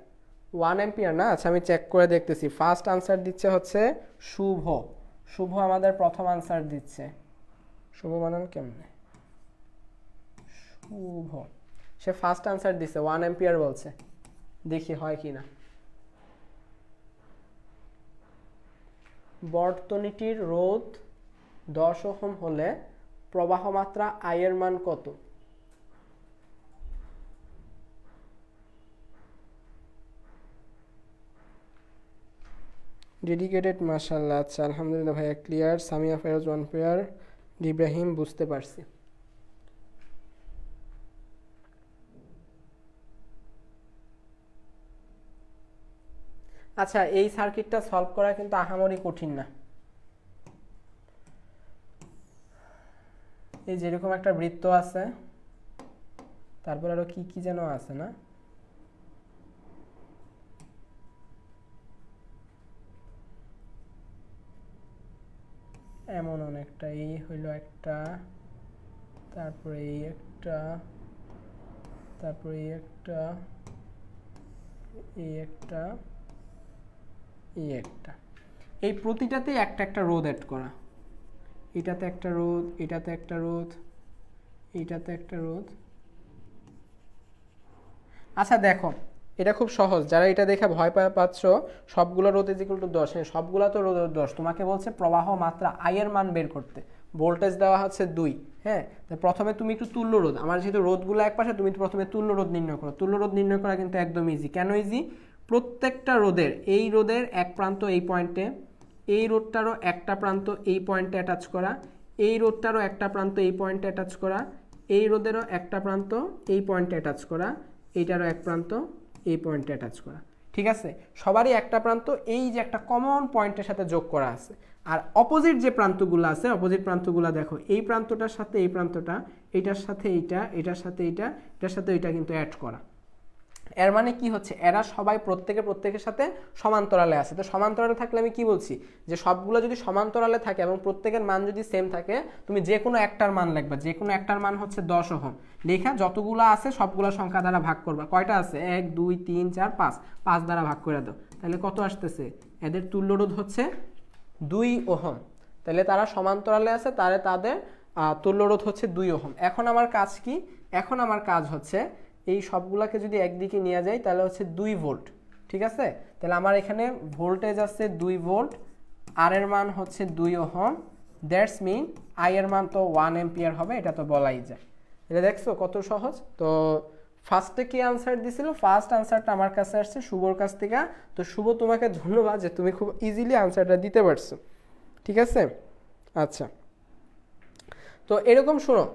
1 এম্পিয়ার না? আচ্ছা আমি চেক করে দেখতেছি। ফার্স্ট আনসার দিচ্ছে হচ্ছে শুভ। শুভ আমাদের প্রথম আনসার দিচ্ছে। শুভ বানান কেমনে? শুভ, সে ফার্স্ট আনসার দিচ্ছে 1 এম্পিয়ার বলছে। দেখি হয় কি না। বর্তনীটির রোধ 10 ওহম হলে প্রবাহ মাত্রা I এর মান কত? ডেডিকেটেড, মাশাআল্লাহ। আচ্ছা আলহামদুলিল্লাহ ভাইয়া, ক্লিয়ার। সামিয়া ফেরোজ 1 পেয়ার, ইব্রাহিম বুঝতে পারছি। আচ্ছা, এই সার্কিটটা সলভ করা কিন্তু আহামরি কঠিন না। এই যেরকম একটা বৃত্ত আছে, তারপর আরো কি কি যেন আছে না? এমন অনেকটা, এই হইলো একটা, তারপরে এই একটা, তারপরে এই একটা, এই একটা, এই একটা, এই প্রতিটাতে একটা একটা রোধ অ্যাড করা। এটাতে একটা রোধ, এটাতে একটা রোধ, এইটাতে একটা রোধ। আচ্ছা দেখো, এটা খুব সহজ। যারা এটা দেখে ভয় পাচ্ছ সবগুলো রোধ ইজ ইকুয়াল টু 10, হ্যাঁ সবগুলো তো রোধ 10। তোমাকে বলছে প্রবাহ মাত্রা I এর মান বের করতে। ভোল্টেজ দেওয়া হচ্ছে 2। হ্যাঁ, তো প্রথমে তুমি একটু তুল্য রোধ, আমার যেহেতু রোধগুলো এক পাশে, তুমি প্রথমে তুল্য রোধ নির্ণয় করো। তুল্য রোধ নির্ণয় করা কিন্তু একদম ইজি। কেন ইজি? প্রত্যেকটা রোধের, এই রোধের এক প্রান্ত এই পয়েন্টে, এই রোধটারও একটা প্রান্ত এই পয়েন্টে অ্যাটাচ করা, এই রোধটারও একটা প্রান্ত এই পয়েন্টে অ্যাটাচ করা, এই রোধেরও একটা প্রান্ত এই পয়েন্টে অ্যাটাচ করা, এইটারও এক প্রান্ত এই পয়েন্টে অ্যাটাচ করা। ঠিক আছে, সবারই একটা প্রান্ত এই যে একটা কমন পয়েন্টের সাথে যোগ করা আছে। আর অপোজিট যে প্রান্তগুলো আছে, অপোজিট প্রান্তগুলো দেখো, এই প্রান্তটার সাথে এই প্রান্তটা, এইটার সাথে এইটা, এটার সাথে এইটা, এটার সাথে এইটা কিন্তু অ্যাড করা। এর মানে কি হচ্ছে, এরা সবাই প্রত্যেকের সাথে সমান্তরালে আছে। তো সমান্তরালে থাকলে আমি কি বলছি, যে সবগুলো যদি সমান্তরালে থাকে এবং প্রত্যেকের মান যদি সেম থাকে, তুমি যে কোনো একটার মান লিখবা। যে কোনো একটার মান হচ্ছে 10 ওহম। লেখা যতগুলো আছে সবগুলো সংখ্যা দ্বারা ভাগ করবা। কয়টা আছে? 1 2 3 4 5, 5 দ্বারা ভাগ করে দাও। তাহলে কত আসতেছে? এদের তুল্য রোধ হচ্ছে 2 ওহম। তাহলে তারা সমান্তরালে আছে, তাদের তুল্য রোধ হচ্ছে 2 ওহম। এখন আমার কাজ কি? এখন আমার কাজ হচ্ছে এই সবগুলোকে যদি একদিকে নিয়ে যাই তাহলে হচ্ছে 2 ভোল্ট। ঠিক আছে, তাহলে আমার এখানে ভোল্টেজ আছে 2 ভোল্ট, আর এর মান হচ্ছে 2 ওহম। দ্যাটস মিন I এর মান তো 1 এম্পিয়ার হবে, এটা তো বলাই যায়। এটা দেখছো কত সহজ? তো ফার্স্টে কি আনসার দিছিল? ফার্স্ট আনসারটা আমার কাছে আসছে শুভর কাছ থেকে। তো শুভ, তোমাকে ধন্যবাদ যে তুমি খুব ইজিলি আনসারটা দিতে পারছো। ঠিক আছে, আচ্ছা। তো এরকম শোনো,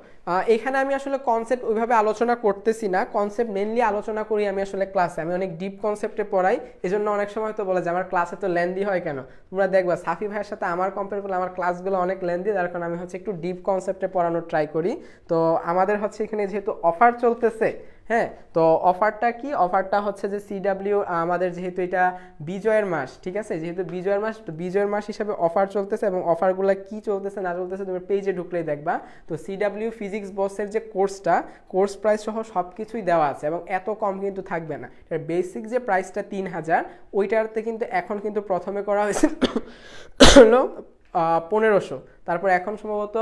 এখানে আমি আসলে কনসেপ্ট ওইভাবে আলোচনা করতেছি না। কনসেপ্ট মেনলি আলোচনা করি আমি আসলে ক্লাসে। আমি অনেক ডিপ কনসেপ্টে পড়াই, এজন্য অনেক সময় তো বলে যে আমার ক্লাসে তো লেন্দি হয় কেন। তোমরা দেখবা সাফি ভাইয়ের সাথে আমার কম্পেয়ার করলে আমার ক্লাসগুলো অনেক লেন্দি, যার কারণে আমি হচ্ছে একটু ডিপ কনসেপ্টে পড়ানোর ট্রাই করি। তো আমাদের হচ্ছে এখানে যেহেতু অফার চলতেছে, হ্যাঁ, তো অফারটা কি? অফারটা হচ্ছে যে CW আমাদের যেহেতু এটা বিজয়ের মাস, ঠিক আছে, যেহেতু বিজয়ের মাস, তো বিজয়ের মাস হিসাবে অফার চলতেছে। এবং অফারগুলো কি চলতেছে না চলতেছে তুমি পেজে ঢুকলেই দেখবা। তো CW ফিজিক্স বসের যে কোর্সটা, কোর্স প্রাইস সহ সব কিছুই দেওয়া আছে, এবং এত কম কিন্তু থাকবে না। এর বেসিক যে প্রাইসটা 3000, ওইটাতে কিন্তু এখন কিন্তু প্রথমে করা হয়েছে হলো 1500, তারপর এখন সম্ভবত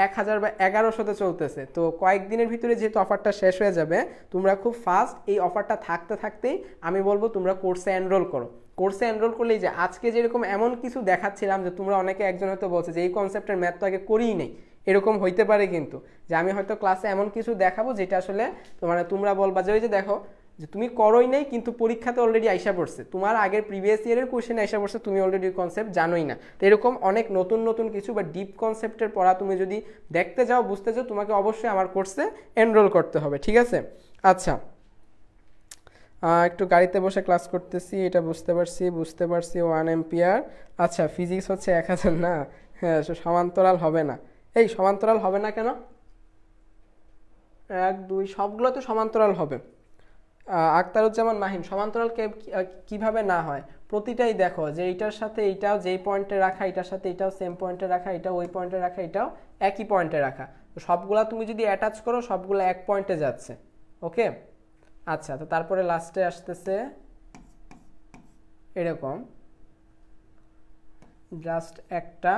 1000 বা 1100-তে চলতেছে। তো কয়েকদিনের ভিতরে যেহেতু অফারটা শেষ হয়ে যাবে, তোমরা খুব ফাস্ট এই অফারটা থাকতেই আমি বলবো তোমরা কোর্সে এনরোল করো। কোর্সে এনরোল করলেই যে আজকে যেরকম এমন কিছু দেখাচ্ছিলাম যে তোমরা অনেকে একজন হয়তো বলছে যে এই কনসেপ্টের ম্যাথ তো আগে করিই নেই, এরকম হইতে পারে কিন্তু, যে আমি হয়তো ক্লাসে এমন কিছু দেখাবো যেটা আসলে তোমরা বলবা যে ওই যে দেখো যে তুমি করোই নাই কিন্তু পরীক্ষাতে অলরেডি আইসা পড়ছে, তোমার আগের প্রিভিয়াস ইয়ারের কোশ্চেন আইসা পড়ছে, তুমি অলরেডি কনসেপ্ট জানোই না। তো এরকম অনেক নতুন কিছু বা ডিপ কনসেপ্টের পড়া তুমি যদি দেখতে যাও, বুঝতে চাও, তোমাকে অবশ্যই আমার কোর্সে এনরোল করতে হবে। ঠিক আছে, আচ্ছা একটু গাড়িতে বসে ক্লাস করতেছি, এটা বুঝতে পারছি 1 এম্পিয়ার। আচ্ছা ফিজিক্স হচ্ছে 1000 না, হ্যাঁ সমান্তরাল হবে না। এই সমান্তরাল হবে না কেন? 1 2 সবগুলো তো সমান্তরাল হবে। আখতারুজ্জামান মাহিম, সমান্তরাল কিভাবে না হয়? প্রতিটাই দেখো যে এইটার সাথে এইটাও যেই পয়েন্টে রাখা, এটার সাথে এটাও সেম পয়েন্টে রাখা, এটাও ওই পয়েন্টে রাখা, এটাও একই পয়েন্টে রাখা, তো সবগুলা তুমি যদি অ্যাটাচ করো সবগুলো এক পয়েন্টে যাচ্ছে। ওকে, আচ্ছা তো তারপরে লাস্টে আসতেছে এরকম জাস্ট একটা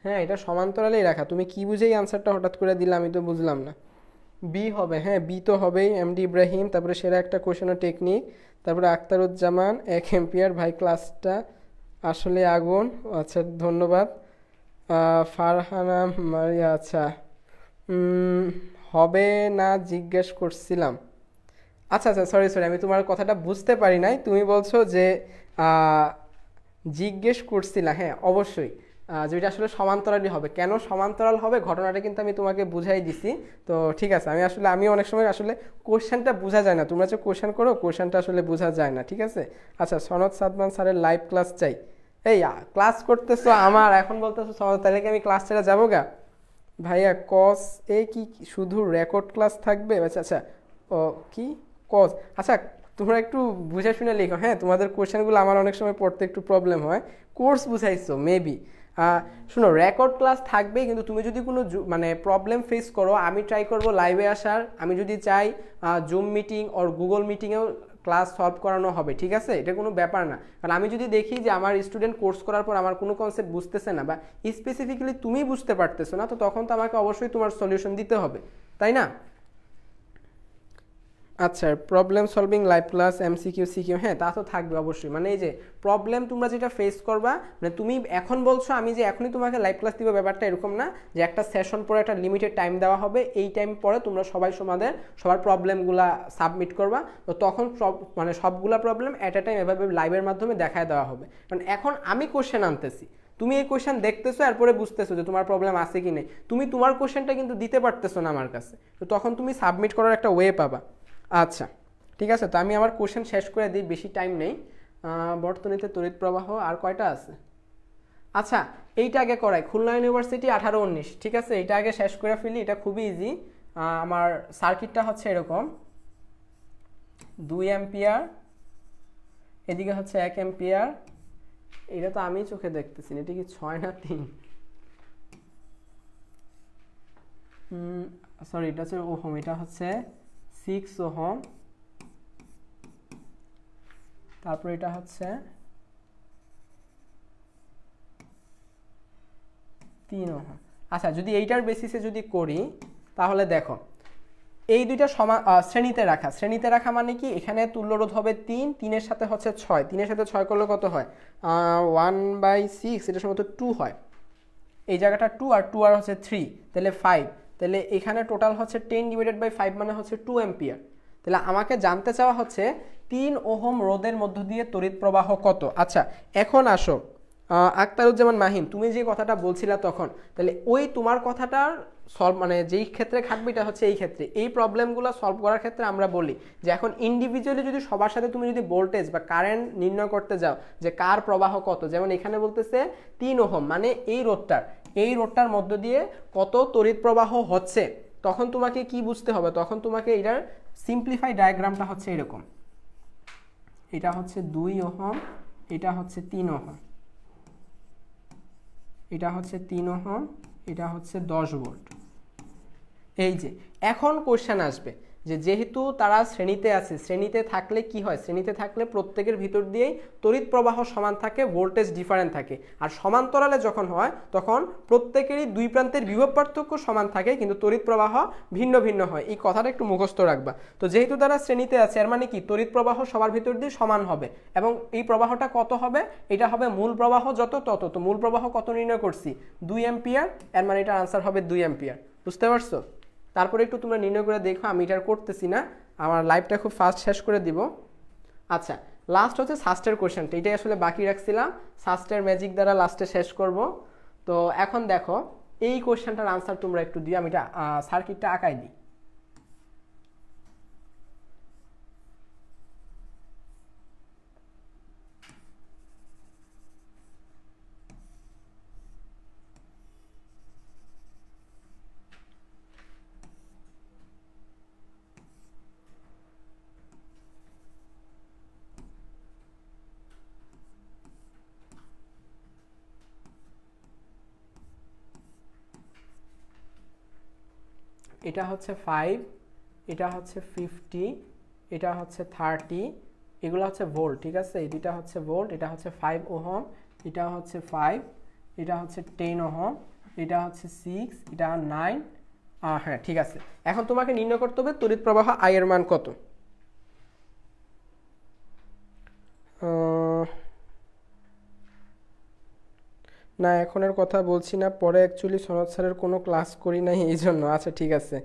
হ্যাঁ এটা সমান্তরালেই রাখা। তুমি কি বুঝেই আনসারটা হঠাৎ করে দিলে আমি তো বুঝলাম না। বি হবে, হ্যাঁ বি তো হবেই। এমডি ইব্রাহিম, তারপরে সেরা একটা কোশ্চেন ও টেকনিক, তারপরে আখতারুজ্জামান 1 এম্পিয়ার, ভাই ক্লাসটা আসলে আগুন। আচ্ছা ধন্যবাদ। ফারহানা মারিয়া, আচ্ছা হবে না জিজ্ঞেস করছিলাম। আচ্ছা আচ্ছা সরি আমি তোমার কথাটা বুঝতে পারি নাই। তুমি বলছো যে আহ, জিজ্ঞেস করছিলা, হ্যাঁ অবশ্যই যেটা আসলে সমান্তরালই হবে। কেন সমান্তরাল হবে ঘটনাটা কিন্তু আমি তোমাকে বুঝাই দিছি। তো ঠিক আছে, আমি অনেক সময় আসলে কোশ্চেনটা বোঝা যায় না, তোমরা যে কোশ্চেন করো কোশ্চেনটা আসলে বোঝা যায় না, ঠিক আছে। আচ্ছা সনদ সাদমান স্যারের লাইভ ক্লাস চাই। এই ক্লাস করতেছো আমার, এখন বলতেছো সনদ, তাহলে কি আমি ক্লাস ছেড়ে যাবো গা? ভাইয়া কস এ কি শুধু রেকর্ড ক্লাস থাকবে? আচ্ছা আচ্ছা, ও কি কজ, আচ্ছা তোমরা একটু বুঝে শুনে লিখো, হ্যাঁ তোমাদের কোশ্চেনগুলো আমার অনেক সময় পড়তে একটু প্রবলেম হয়। কোর্স বুঝাইছো মেবি। শোনো রেকর্ড ক্লাস থাকবে, কিন্তু তুমি যদি কোনো মানে প্রবলেম ফেস করো আমি ট্রাই করব লাইভে আসার। আমি যদি চাই জুম মিটিং ওর গুগল মিটিংয়েও ক্লাস সলভ করানো হবে, ঠিক আছে, এটা কোনো ব্যাপার না। কারণ আমি যদি দেখি যে আমার স্টুডেন্ট কোর্স করার পর আমার কোনো কনসেপ্ট বুঝতেছে না বা স্পেসিফিক্যালি তুমি বুঝতে পারতেছো না, তো তখন তো আমাকে অবশ্যই তোমার সলিউশন দিতে হবে, তাই না? আচ্ছা problem solving live class MCQ CQ, হ্যাঁ তা তো থাকবে অবশ্যই। মানে এই যে প্রবলেম তোমরা যেটা ফেস করবা, মানে তুমি এখন বলছো আমি যে এখনই তোমাকে লাইভ ক্লাস দিব, ব্যাপারটা এরকম না যে একটা সেশন পরে একটা লিমিটেড টাইম দেওয়া হবে, এই টাইম পরে তোমরা সবাই সবার প্রবলেমগুলা সাবমিট করবা, তো তখন মানে সবগুলা প্রবলেম অ্যাট এ টাইম এভাবে লাইভের মাধ্যমে দেখায় দেওয়া হবে। কারণ এখন আমি কোশ্চেন আনতেছি, তুমি এই কোশ্চেন দেখতেছো এরপরে বুঝতেছো যে তোমার প্রবলেম আছে কি নেই, তুমি তোমার কোশ্চেনটা কিন্তু দিতে পারতেছো না আমার কাছে, তো তখন তুমি সাবমিট করার একটা ওয়ে পাবা। আচ্ছা ঠিক আছে, তো আমি আমার কোশ্চেন শেষ করে দিই, বেশি টাইম নেই। বর্তনীতে তড়িৎ প্রবাহ আর কয়টা আছে? আচ্ছা এইটা আগে করাই, খুলনা ইউনিভার্সিটি 18 19, ঠিক আছে এটা আগে শেষ করে ফেলি, এটা খুবই ইজি। আমার সার্কিটটা হচ্ছে এরকম, 2 এম্পিয়ার, এদিকে হচ্ছে 1 এম্পিয়ার। এটা তো আমি চোখে দেখতেছি না, এটা কি 6 না 3? সরি এটা হচ্ছে ওহম, এটা হচ্ছে 6 ওহম, তারপর এটা হচ্ছে 3 ওহম। আচ্ছা যদি এইটার বেসিসে যদি করি তাহলে দেখো এই দুইটা সমান শ্রেণীতে রাখা মানে কি, এখানে তুল্যরোধ হবে 3, 3-এর সাথে হচ্ছে 6, 3-এর সাথে 6 করলে কত হয়? 1/6, এটা সম্ভবত 2 হয়। এই জায়গাটা 2 আর 2 আর হচ্ছে 3, তাহলে 5, তাহলে এখানে টোটাল হচ্ছে 10/5 মানে হচ্ছে 2 এম্পিয়ার। তাহলে আমাকে জানতে চাওয়া হচ্ছে 3 ওহম রোধের মধ্য দিয়ে তড়িৎ প্রবাহ কত। আচ্ছা এখন আসো আখতারুজ্জামান মাহিন, তুমি যে কথাটা বলছিলা তখন, তাহলে ওই তোমার কথাটার সলভ মানে যেই ক্ষেত্রে খাটবে এটা হচ্ছে এই ক্ষেত্রে, এই প্রবলেমগুলো সলভ করার ক্ষেত্রে আমরা বলি যে এখন ইন্ডিভিজুয়ালি যদি সবার সাথে তুমি যদি ভোল্টেজ বা কারেন্ট নির্ণয় করতে যাও যে কার প্রবাহ কত, যেমন এখানে বলতেছে 3 ওহম মানে এই রোডটার মধ্য দিয়ে কত তড়িৎ প্রবাহ হচ্ছে, তখন তোমাকে কি বুঝতে হবে, তখন তোমাকে এটার সিম্পলিফাই ডায়াগ্রামটা হচ্ছে এরকম, এটা হচ্ছে 2 ওহম, এটা হচ্ছে 3 ওহম, এটা হচ্ছে 3 ওহম, এটা হচ্ছে 10 ভোল্ট। এই যে এখন কোশ্চেন আসবে যে যেহেতু তারা শ্রেণীতে আছে, শ্রেণীতে থাকলে কি হয়, শ্রেণীতে থাকলে প্রত্যেকের ভিতর দিয়েই তড়িৎ প্রবাহ সমান থাকে, ভোল্টেজ ডিফারেন্ট থাকে। আর সমান্তরালে যখন হয় তখন প্রত্যেকেরই দুই প্রান্তের বিভব পার্থক্য সমান থাকে কিন্তু তড়িৎ প্রবাহ ভিন্ন ভিন্ন হয়। এই কথাটা একটু মুখস্থ রাখবা। তো যেহেতু তারা শ্রেণীতে আছে এর মানে কি তড়িৎ প্রবাহ সবার ভিতর দিয়ে সমান হবে, এবং এই প্রবাহটা কত হবে, এটা হবে মূল প্রবাহ যত তত। তো মূল প্রবাহ কত নির্ণয় করছি, 2 এম্পিয়ার, এর মানে এটার আনসার হবে 2 এম্পিয়ার। বুঝতে পারছো? তারপরে একটু তোমরা নির্ণয় করে দেখো, আমি এটা করতেছি না, আমার লাইভটা খুব ফাস্ট শেষ করে দিব। আচ্ছা লাস্ট হচ্ছে সাস্টের কোশ্চেনটা, এটাই আসলে বাকি রাখছিলাম, সাস্টের ম্যাজিক দ্বারা লাস্টে শেষ করব। তো এখন দেখো এই কোশ্চেনটার আনসার তোমরা একটু দিও, আমি এটা সার্কিটটা আঁকাই দিই। এটা হচ্ছে 5, এটা হচ্ছে 50, এটা হচ্ছে 30, এগুলো হচ্ছে ভোল্ট, ঠিক আছে? এই দুইটা হচ্ছে ভোল্ট, এটা হচ্ছে 5 ওহম, এটা হচ্ছে 5, এটা হচ্ছে 10 ওহম, এটা হচ্ছে 6, এটা 9। হ্যাঁ ঠিক আছে, এখন তোমাকে নির্ণয় করতে হবে তড়িৎ প্রবাহ I এর মান কত। না এখনের কথা বলছি না, পরে অ্যাকচুয়ালি সনদ স্যারের কোনো ক্লাস করি নাই এই জন্য। আচ্ছা ঠিক আছে,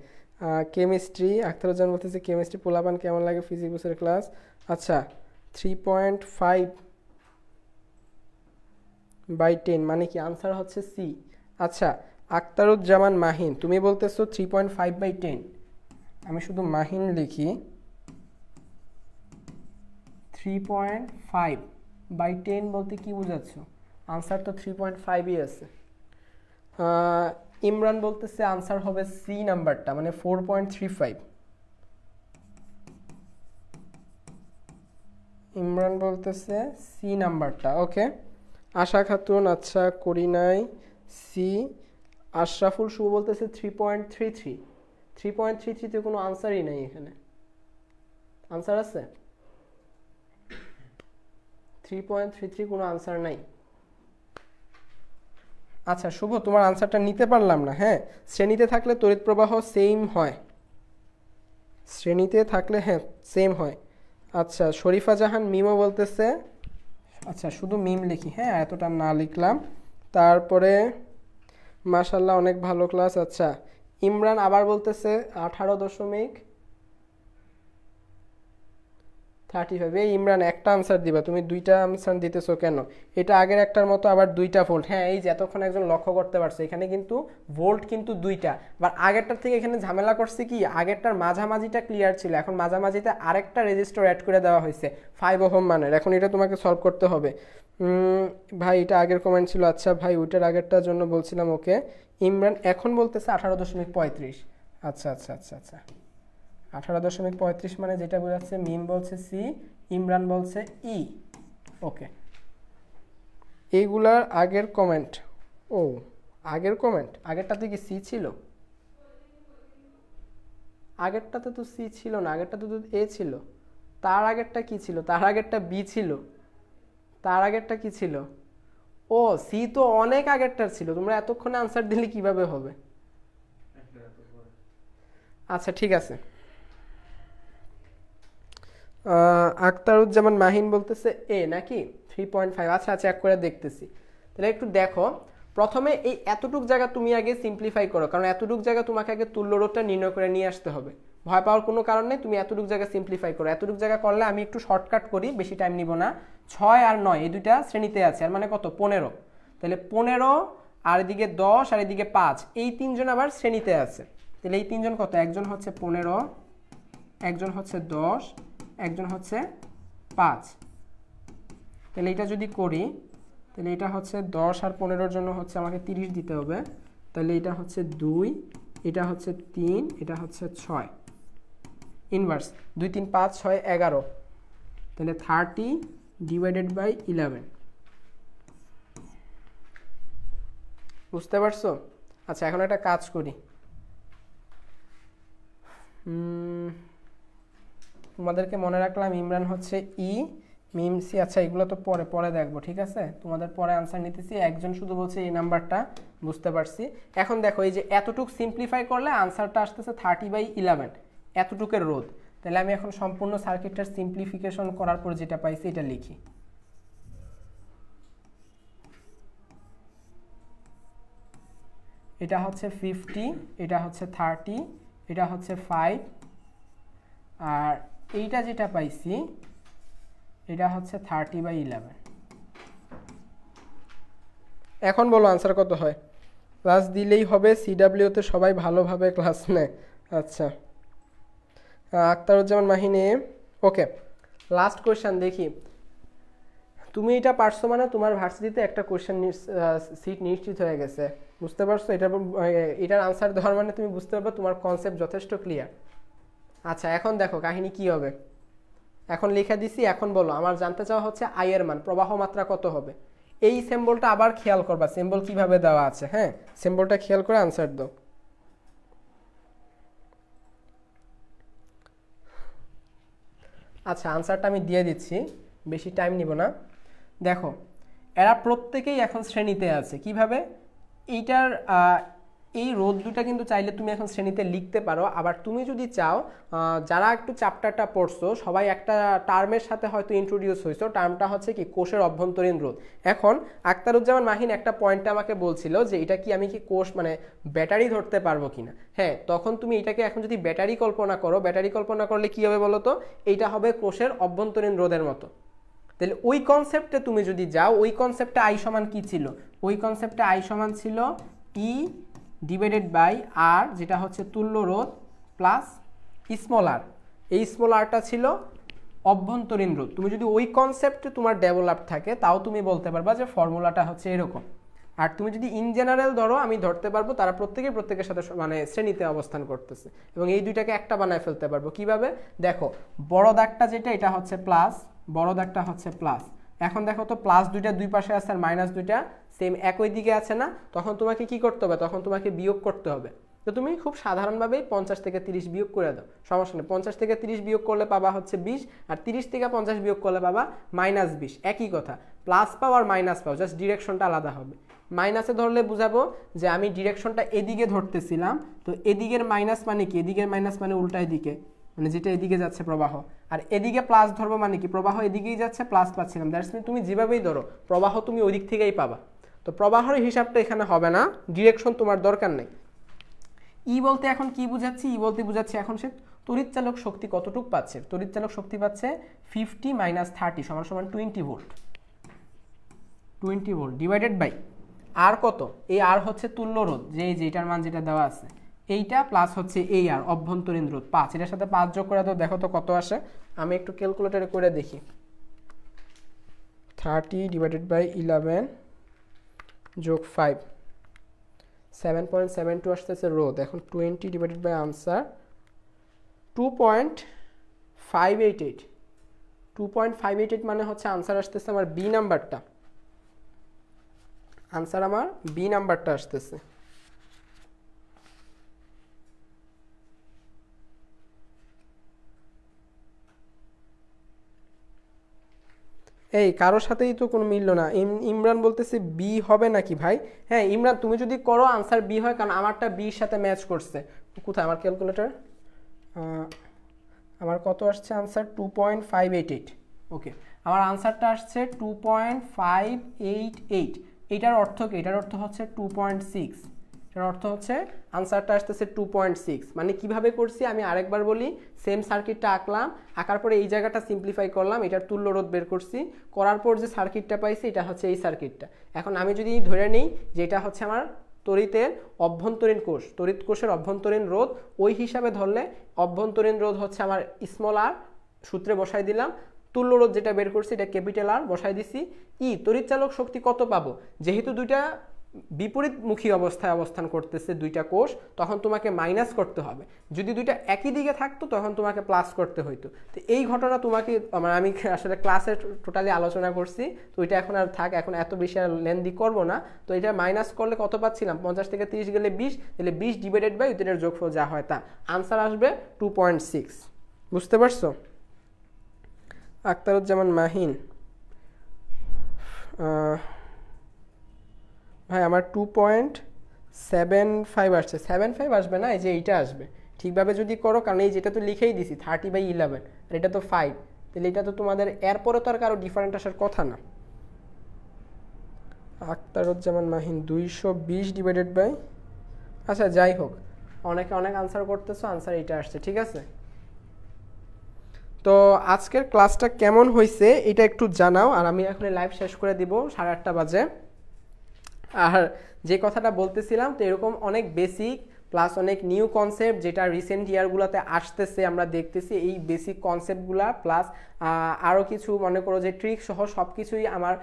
কেমিস্ট্রি আখতারুজ্জামান বলতেছে কেমিস্ট্রি পোলাপান কেমন লাগে ফিজিক্সের ক্লাস। আচ্ছা 3.5/10 মানে কি? আনসার হচ্ছে সি। আচ্ছা আখতারুজ্জামান মাহিন তুমি বলতেছো 3.5/10, আমি শুধু মাহিন লিখি, 3.5/10 বলতে কি বোঝাচ্ছ? আনসার তো 3.5ই আছে। ইমরান বলতেছে আনসার হবে সি নাম্বারটা, মানে 4.35। ইমরান বলতেছে সি নাম্বারটা, ওকে। আশা খাতুন আচ্ছা করি নাই, সি। আশরাফুল শুভ বলতেছে 3.33। 3.33তে কোনো আনসারই নাই এখানে, আনসার আছে? 3.33 কোনো আনসার নাই। আচ্ছা শুভ তোমার আনসারটা নিতে পারলাম না। হ্যাঁ শ্রেণীতে থাকলে তড়িৎ প্রবাহ সেম হয়, শ্রেণীতে থাকলে হ্যাঁ সেম হয়। আচ্ছা শরীফা জাহান মিমও বলতেছে, আচ্ছা শুধু মিম লিখি, হ্যাঁ এতটা না লিখলাম। তারপরে মাশাল্লাহ অনেক ভালো ক্লাস। আচ্ছা ইমরান আবার বলতেছে 18.35। এই ইমরান একটা আনসার দিবা, তুমি দুইটা আনসার দিতেছো কেন? এটা আগের একটার মতো আবার দুইটা ভোল্ট। হ্যাঁ এই যে এতক্ষণ একজন লক্ষ্য করতে পারছে এখানে কিন্তু ভোল্ট কিন্তু দুইটা, বাট আগেরটার থেকে এখানে ঝামেলা করছে কি, আগেরটার মাঝামাঝিটা ক্লিয়ার ছিল, এখন মাঝামাঝিতে আরেকটা রেজিস্টার অ্যাড করে দেওয়া হয়েছে 5 ওহম মানের। এখন এটা তোমাকে সলভ করতে হবে। ভাই এটা আগের কমেন্ট ছিল, আচ্ছা ভাই ওইটার আগেরটার জন্য বলছিলাম, ওকে। ইমরান এখন বলতেছে 18.35। আচ্ছা আচ্ছা আচ্ছা আচ্ছা 18.35 মানে যেটা বোঝাচ্ছে, মিম বলছে সি, ইমরান বলছে ই, ওকে। এইগুলার আগের কমেন্ট, ও আগের কমেন্ট, আগেরটাতে কি সি ছিল? আগেরটাতে তো সি ছিল না, আগেরটাতে তো এ ছিল। তার আগেরটা কি ছিল? তার আগেরটা বি ছিল। তার আগেরটা কি ছিল? ও সি তো অনেক আগেরটার ছিল, তোমরা এতক্ষণে আনসার দিলে কিভাবে হবে? আচ্ছা ঠিক আছে। আখতারুজ্জামান মাহিন বলতেছে এ নাকি 3.5। আচ্ছা চেক করে দেখতেছি, তাহলে একটু দেখো। প্রথমে এই এতটুক জায়গা তুমি আগে সিম্পলিফাই করো, কারণ এতটুক জায়গা তোমাকে আগে তুল্য রোধটা নির্ণয় করে নিয়ে আসতে হবে। ভয় পাওয়ার কোনো কারণ নেই, তুমি এতটুক জায়গা সিম্পলিফাই করো। এতটুক জায়গা করলে আমি একটু শর্টকাট করি, বেশি টাইম নিব না। 6 আর 9 এই দুইটা শ্রেণীতে আছে, আর মানে কত 15। তাহলে 15 আর এদিকে 10 আর এদিকে 5, এই তিনজন আবার শ্রেণীতে আছে। তাহলে এই তিনজন কত? একজন হচ্ছে 15, একজন হচ্ছে 10, একজন হচ্ছে 5। তাহলে এটা যদি করি, তাহলে এটা হচ্ছে 10 আর 15-র জন্য হচ্ছে আমাকে 30 দিতে হবে। তাহলে এটা হচ্ছে 2, এটা হচ্ছে 3, এটা হচ্ছে 6। ইনভার্স 2 3 5 6 11, তাহলে 30/11। বুঝতে পারছো? আচ্ছা এখন একটা কাজ করি, তোমাদেরকে মনে রাখলাম ইমরান হচ্ছে ই, মিম সি। আচ্ছা এগুলো তো পরে পরে দেখবো, ঠিক আছে? তোমাদের পরে আনসার নিতেছি। একজন শুধু বলছে এই নাম্বারটা, বুঝতে পারছি। এখন দেখো এই যে এতটুক সিম্পলিফাই করলে আনসারটা আসতেছে 30/11, এতটুকের রোধ। তাহলে আমি এখন সম্পূর্ণ সার্কিটটার সিম্পলিফিকেশন করার পর যেটা পাইছি এটা লিখি। এটা হচ্ছে 50, এটা হচ্ছে 30, এটা হচ্ছে 5, আর এইটা যেটা পাইছি এটা হচ্ছে 30/11। এখন বলো আনসার কত হয়? ক্লাস দিলেই হবে, সিডাব্লিউতে সবাই ভালোভাবে ক্লাস নেয়। আচ্ছা, আখতারুজ্জামান মাহিনে। ওকে, লাস্ট কোয়েশ্চেন দেখি। তুমি এটা পারছো মানে তোমার ভার্সিটিতে একটা কোয়েশ্চেন সিট নিশ্চিত হয়ে গেছে, বুঝতে পারছো? এটার আনসার দেওয়ার মানে তুমি বুঝতে পারবে তোমার কনসেপ্ট যথেষ্ট ক্লিয়ার। আচ্ছা, এখন দেখো কাহিনী কি হবে। এখন লিখে দিছি, এখন বলো আমার জানতে চাওয়া হচ্ছে আই এর মান, প্রবাহ মাত্রা কত হবে। এই সিম্বলটা আবার খেয়াল করবা, সিম্বল কিভাবে দেওয়া আছে। হ্যাঁ, সিম্বলটা খেয়াল করে আনসার দাও। আচ্ছা, আনসারটা আমি দিয়ে দিচ্ছি, বেশি টাইম নিব না। দেখো, এরা প্রত্যেকেই এখন শ্রেণীতে আছে। কিভাবে? এইটার এই রোধ দুটা কিন্তু চাইলে তুমি এখন শ্রেণীতে লিখতে পারো। আবার তুমি যদি চাও, যারা একটু চ্যাপ্টারটা পড়ছো সবাই একটা টার্মের সাথে হয়তো ইন্ট্রোডিউস হয়েছো, টার্মটা হচ্ছে কি কোষের অভ্যন্তরীণ রোধ। এখন আখতারুজ্জামান মাহিন একটা পয়েন্টে আমাকে বলছিল যে এটা কি আমি কি কোষ মানে ব্যাটারি ধরতে পারবো কিনা। হ্যাঁ, তখন তুমি এটাকে এখন যদি ব্যাটারি কল্পনা করো, ব্যাটারি কল্পনা করলে কি হবে বলো তো? এইটা হবে কোষের অভ্যন্তরীণ রোধের মতো। তাহলে ওই কনসেপ্টে তুমি যদি যাও, ওই কনসেপ্টে আই সমান কি ছিল? ওই কনসেপ্টে আই সমান ছিল ই ডিভাইডেড বাই আর, যেটা হচ্ছে তুল্য রোধ, প্লাস স্মল আর। এই স্মল আরটা ছিল অভ্যন্তরীণ রোধ। তুমি যদি ওই কনসেপ্টে তোমার ডেভেলপ থাকে তাও তুমি বলতে পারবা যে ফর্মুলাটা হচ্ছে এরকম। আর তুমি যদি ইন জেনারেল ধরো, আমি ধরতে পারবো তারা প্রত্যেকের সাথে মানে শ্রেণীতে অবস্থান করতেছে, এবং এই দুইটাকে একটা বানায় ফেলতে পারবো। কিভাবে? দেখো, বড় দাগটা যেটা, এটা হচ্ছে প্লাস, বড় দাগটা হচ্ছে প্লাস। এখন দেখো তো, প্লাস দুইটা দুই পাশে আছে আর মাইনাস দুইটা সেম একই দিকে আছে না? তখন তোমাকে কি করতে হবে? তখন তোমাকে বিয়োগ করতে হবে। তো তুমি খুব সাধারণভাবেই 50 থেকে 30 বিয়োগ করে দাও, সমস্যা নেই। 50 থেকে 30 বিয়োগ করলে পাবা হচ্ছে 20, আর 30 থেকে 50 বিয়োগ করলে পাবা -20। একই কথা, প্লাস পাও আর মাইনাস পাও, জাস্ট ডিরেকশনটা আলাদা হবে। মাইনাসে ধরলে বুঝাবো যে আমি ডিরেকশনটা এদিকে ধরতেছিলাম, তো এদিকের মাইনাস মানে কি? এদিকের মাইনাস মানে উল্টা দিকে, মানে যেটা এদিকে যাচ্ছে প্রবাহ। আর এদিকে প্লাস ধরবো মানে কি? প্রবাহ এদিকেই যাচ্ছে, প্লাস পাচ্ছিলাম। দ্যাটস মিন তুমি যেভাবেই ধরো প্রবাহ তুমি ওই দিক থেকেই পাবা। তো প্রবাহের হিসাবটা এখানে হবে না, ডিরেকশন তোমার দরকার নেই। ই বলতে এখন কি বুঝাচ্ছি? ই বলতে বুঝাচ্ছি এখন সে তড়িৎচালক শক্তি কতটুক পাচ্ছে। তড়িৎচালক শক্তি পাচ্ছে 50 - 30 = 20 ভোল্ট। 20 ভোল্ট ডিভাইডেড বাই আর কত? এই আর হচ্ছে তুল্য রোধ, যেটার মান যেটা দেওয়া আছে এইটা, প্লাস হচ্ছে এই আর অভ্যন্তরীণ রোধ 5। এটার সাথে 5 যোগ করে দাও, দেখো তো কত আসে। আমি একটু ক্যালকুলেটরে করে দেখি। 30 / 11 যোগ 5, 7.72 আসতেছে রোধ। এখন 20 ডিভাইডেড বাই আনসার 2.588। 2.588 মানে হচ্ছে আনসার আসতেছে আমার বি নাম্বারটা। আনসার আমার বি নাম্বারটা আসতেছে। এই কারোর সাথেই তো কোনো মিললো না। ইমরান বলতেছে বি হবে নাকি ভাই? হ্যাঁ ইমরান, তুমি যদি করো আনসার বি হয়, কারণ আমারটা বির সাথে ম্যাচ করছে। কোথায় আমার ক্যালকুলেটর? আমার কত আসছে আনসার? 2.588। ওকে, আমার আনসারটা আসছে 2.588। এটার অর্থ কি? এটার অর্থ হচ্ছে 2.6। এটার অর্থ হচ্ছে আনসারটা আসতেছে 2.6। মানে কিভাবে করছি আমি আরেকবার বলি। সেম সার্কিটটা আঁকলাম, আঁকার পরে এই জায়গাটা সিম্পলিফাই করলাম, এটার তুল্য রোধ বের করছি, করার পর যে সার্কিটটা পাইছি এটা হচ্ছে এই সার্কিটটা। এখন আমি যদি ধরে নিই যে এটা হচ্ছে আমার তড়িতের অভ্যন্তরীণ কোষ, তড়িৎ কোষের অভ্যন্তরীণ রোধ, ওই হিসাবে ধরলে অভ্যন্তরীণ রোধ হচ্ছে আমার স্মল আর, সূত্রে বসাই দিলাম। তুল্য রোধ যেটা বের করছি এটা ক্যাপিটাল আর বসাই দিছি। ই তড়িৎচালক শক্তি কত পাবো? যেহেতু দুইটা বিপরীতমুখী অবস্থায় অবস্থান করতেছে দুইটা কোষ, তখন তোমাকে মাইনাস করতে হবে। যদি দুইটা একই দিকে থাকতো তখন তোমাকে প্লাস করতে হইতো। তো এই ঘটনা তোমাকে আমি আসলে ক্লাসে টোটালি আলোচনা করছি, তো এটা এখন আর থাক, এখন এত বেশি আর লেন্দি করবো না। তো এটা মাইনাস করলে কত পাচ্ছিলাম? 50 থেকে 30 গেলে 20, তাহলে 20 ডিভাইডেড বাই দুইটার যোগফল যা হয় তা আনসার আসবে 2.6। বুঝতে পারছো? আখতারুজ্জামান মাহিন, ভাই আমার 2.75 আসছে। 75 আসবে না, এই যে এইটা আসবে। ঠিকভাবে যদি করো, কারণ এই যেটা তো লিখেই দিছি 30/11, আর এটা তো 5, তাহলে এটা তো তোমাদের এরপরে তো আর কারো ডিফারেন্ট আসার কথা না। আখতারুজ্জামান মাহিন 220 ডিভাইডেড বাই, আচ্ছা যাই হোক, অনেকে অনেক আনসার করতেছো, আনসার এইটা আসছে, ঠিক আছে। তো তো আজকের ক্লাসটা কেমন হয়েছে এটা একটু জানাও, আর আমি এখন লাইভ শেষ করে দিব 8:30 বাজে। আর যে কথাটা বলতেছিলাম, তো এরকম অনেক বেসিক প্লাস অনেক নিউ কনসেপ্ট যেটা রিসেন্ট ইয়ারগুলোতে আসতেছে আমরা দেখতেছি, এই বেসিক কনসেপ্টগুলা প্লাস আরও কিছু মনে করো যে ট্রিক সহ সব কিছুই আমার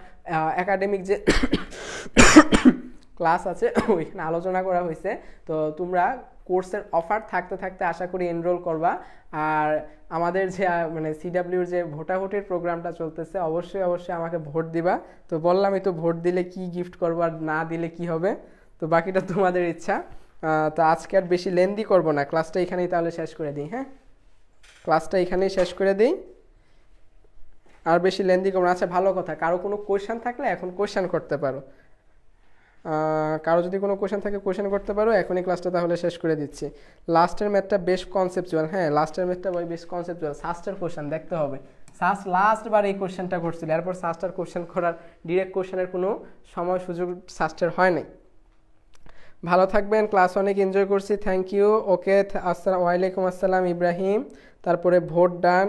একাডেমিক যে ক্লাস আছে ওইখানে আলোচনা করা হয়েছে। তো তোমরা কোর্সের অফার থাকতে থাকতে আশা করি এনরোল করবা। আর আমাদের যে মানে সিডাব্লিউর যে ভোটাভুটির প্রোগ্রামটা চলতেছে, অবশ্যই অবশ্যই আমাকে ভোট দিবা। তো বললামই তো, ভোট দিলে কি গিফট করবো আর না দিলে কি হবে, তো বাকিটা তোমাদের ইচ্ছা। তো আজকে আর বেশি লেন্দি করবো না, ক্লাসটা এখানেই তাহলে শেষ করে দিই। হ্যাঁ, ক্লাসটা এখানেই শেষ করে দিই, আর বেশি লেন্দি করবো না। আচ্ছা ভালো কথা, কারো কোনো কোয়েশ্চেন থাকলে এখন কোয়েশ্চেন করতে পারো। কারো যদি কোনো কোয়েশ্চেন থাকে কোয়েশ্চেন করতে পারো, এখনই ক্লাসটা তাহলে শেষ করে দিচ্ছি। লাস্টের ম্যাথটা বেশ কনসেপচুয়াল। হ্যাঁ, লাস্টের ম্যাথটা বেশ কনসেপচুয়াল। সাস্টের কোয়েশ্চেন দেখতে হবে। সাস লাস্টবার এই কোয়েশ্চেনটা করছিল, এরপর সাস্টার কোয়েশ্চেন করার ডিরেক্ট কোয়েশ্চেনের কোনো সময় সুযোগ সাস্টের হয় নাই। ভালো থাকবেন, ক্লাস অনেক এনজয় করছি, থ্যাংক ইউ। ওকে, আসসালাম, ওয়ালাইকুম আসসালাম ইব্রাহিম। তারপরে vote done,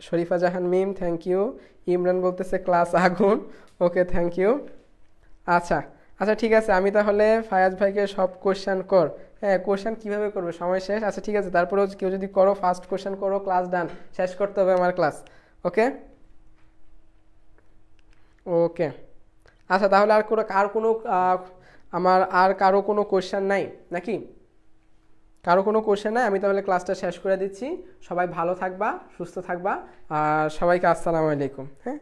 Sharifa Jahan Mim, thank you. Imran বলতেছে ক্লাস আগুন, ওকে থ্যাংক ইউ। আচ্ছা আচ্ছা ঠিক আছে, আমি তাহলে ফায়াজ ভাইকে সব কোশ্চেন কর। হ্যাঁ, কোশ্চেন কীভাবে করবে, সময় শেষ। আচ্ছা ঠিক আছে, তারপরেও কেউ যদি করো ফার্স্ট কোশ্চেন করো, ক্লাস ডান, শেষ করতে হবে আমার ক্লাস। ওকে ওকে আচ্ছা, তাহলে আর কোনো আমার আর কারো কোনো কোশ্চেন নাই নাকি? কারো কোনো কোশ্চেন নাই, আমি তাহলে ক্লাসটা শেষ করে দিচ্ছি। সবাই ভালো থাকবা, সুস্থ থাকবা, আর সবাইকে আসসালামু আলাইকুম। হ্যাঁ।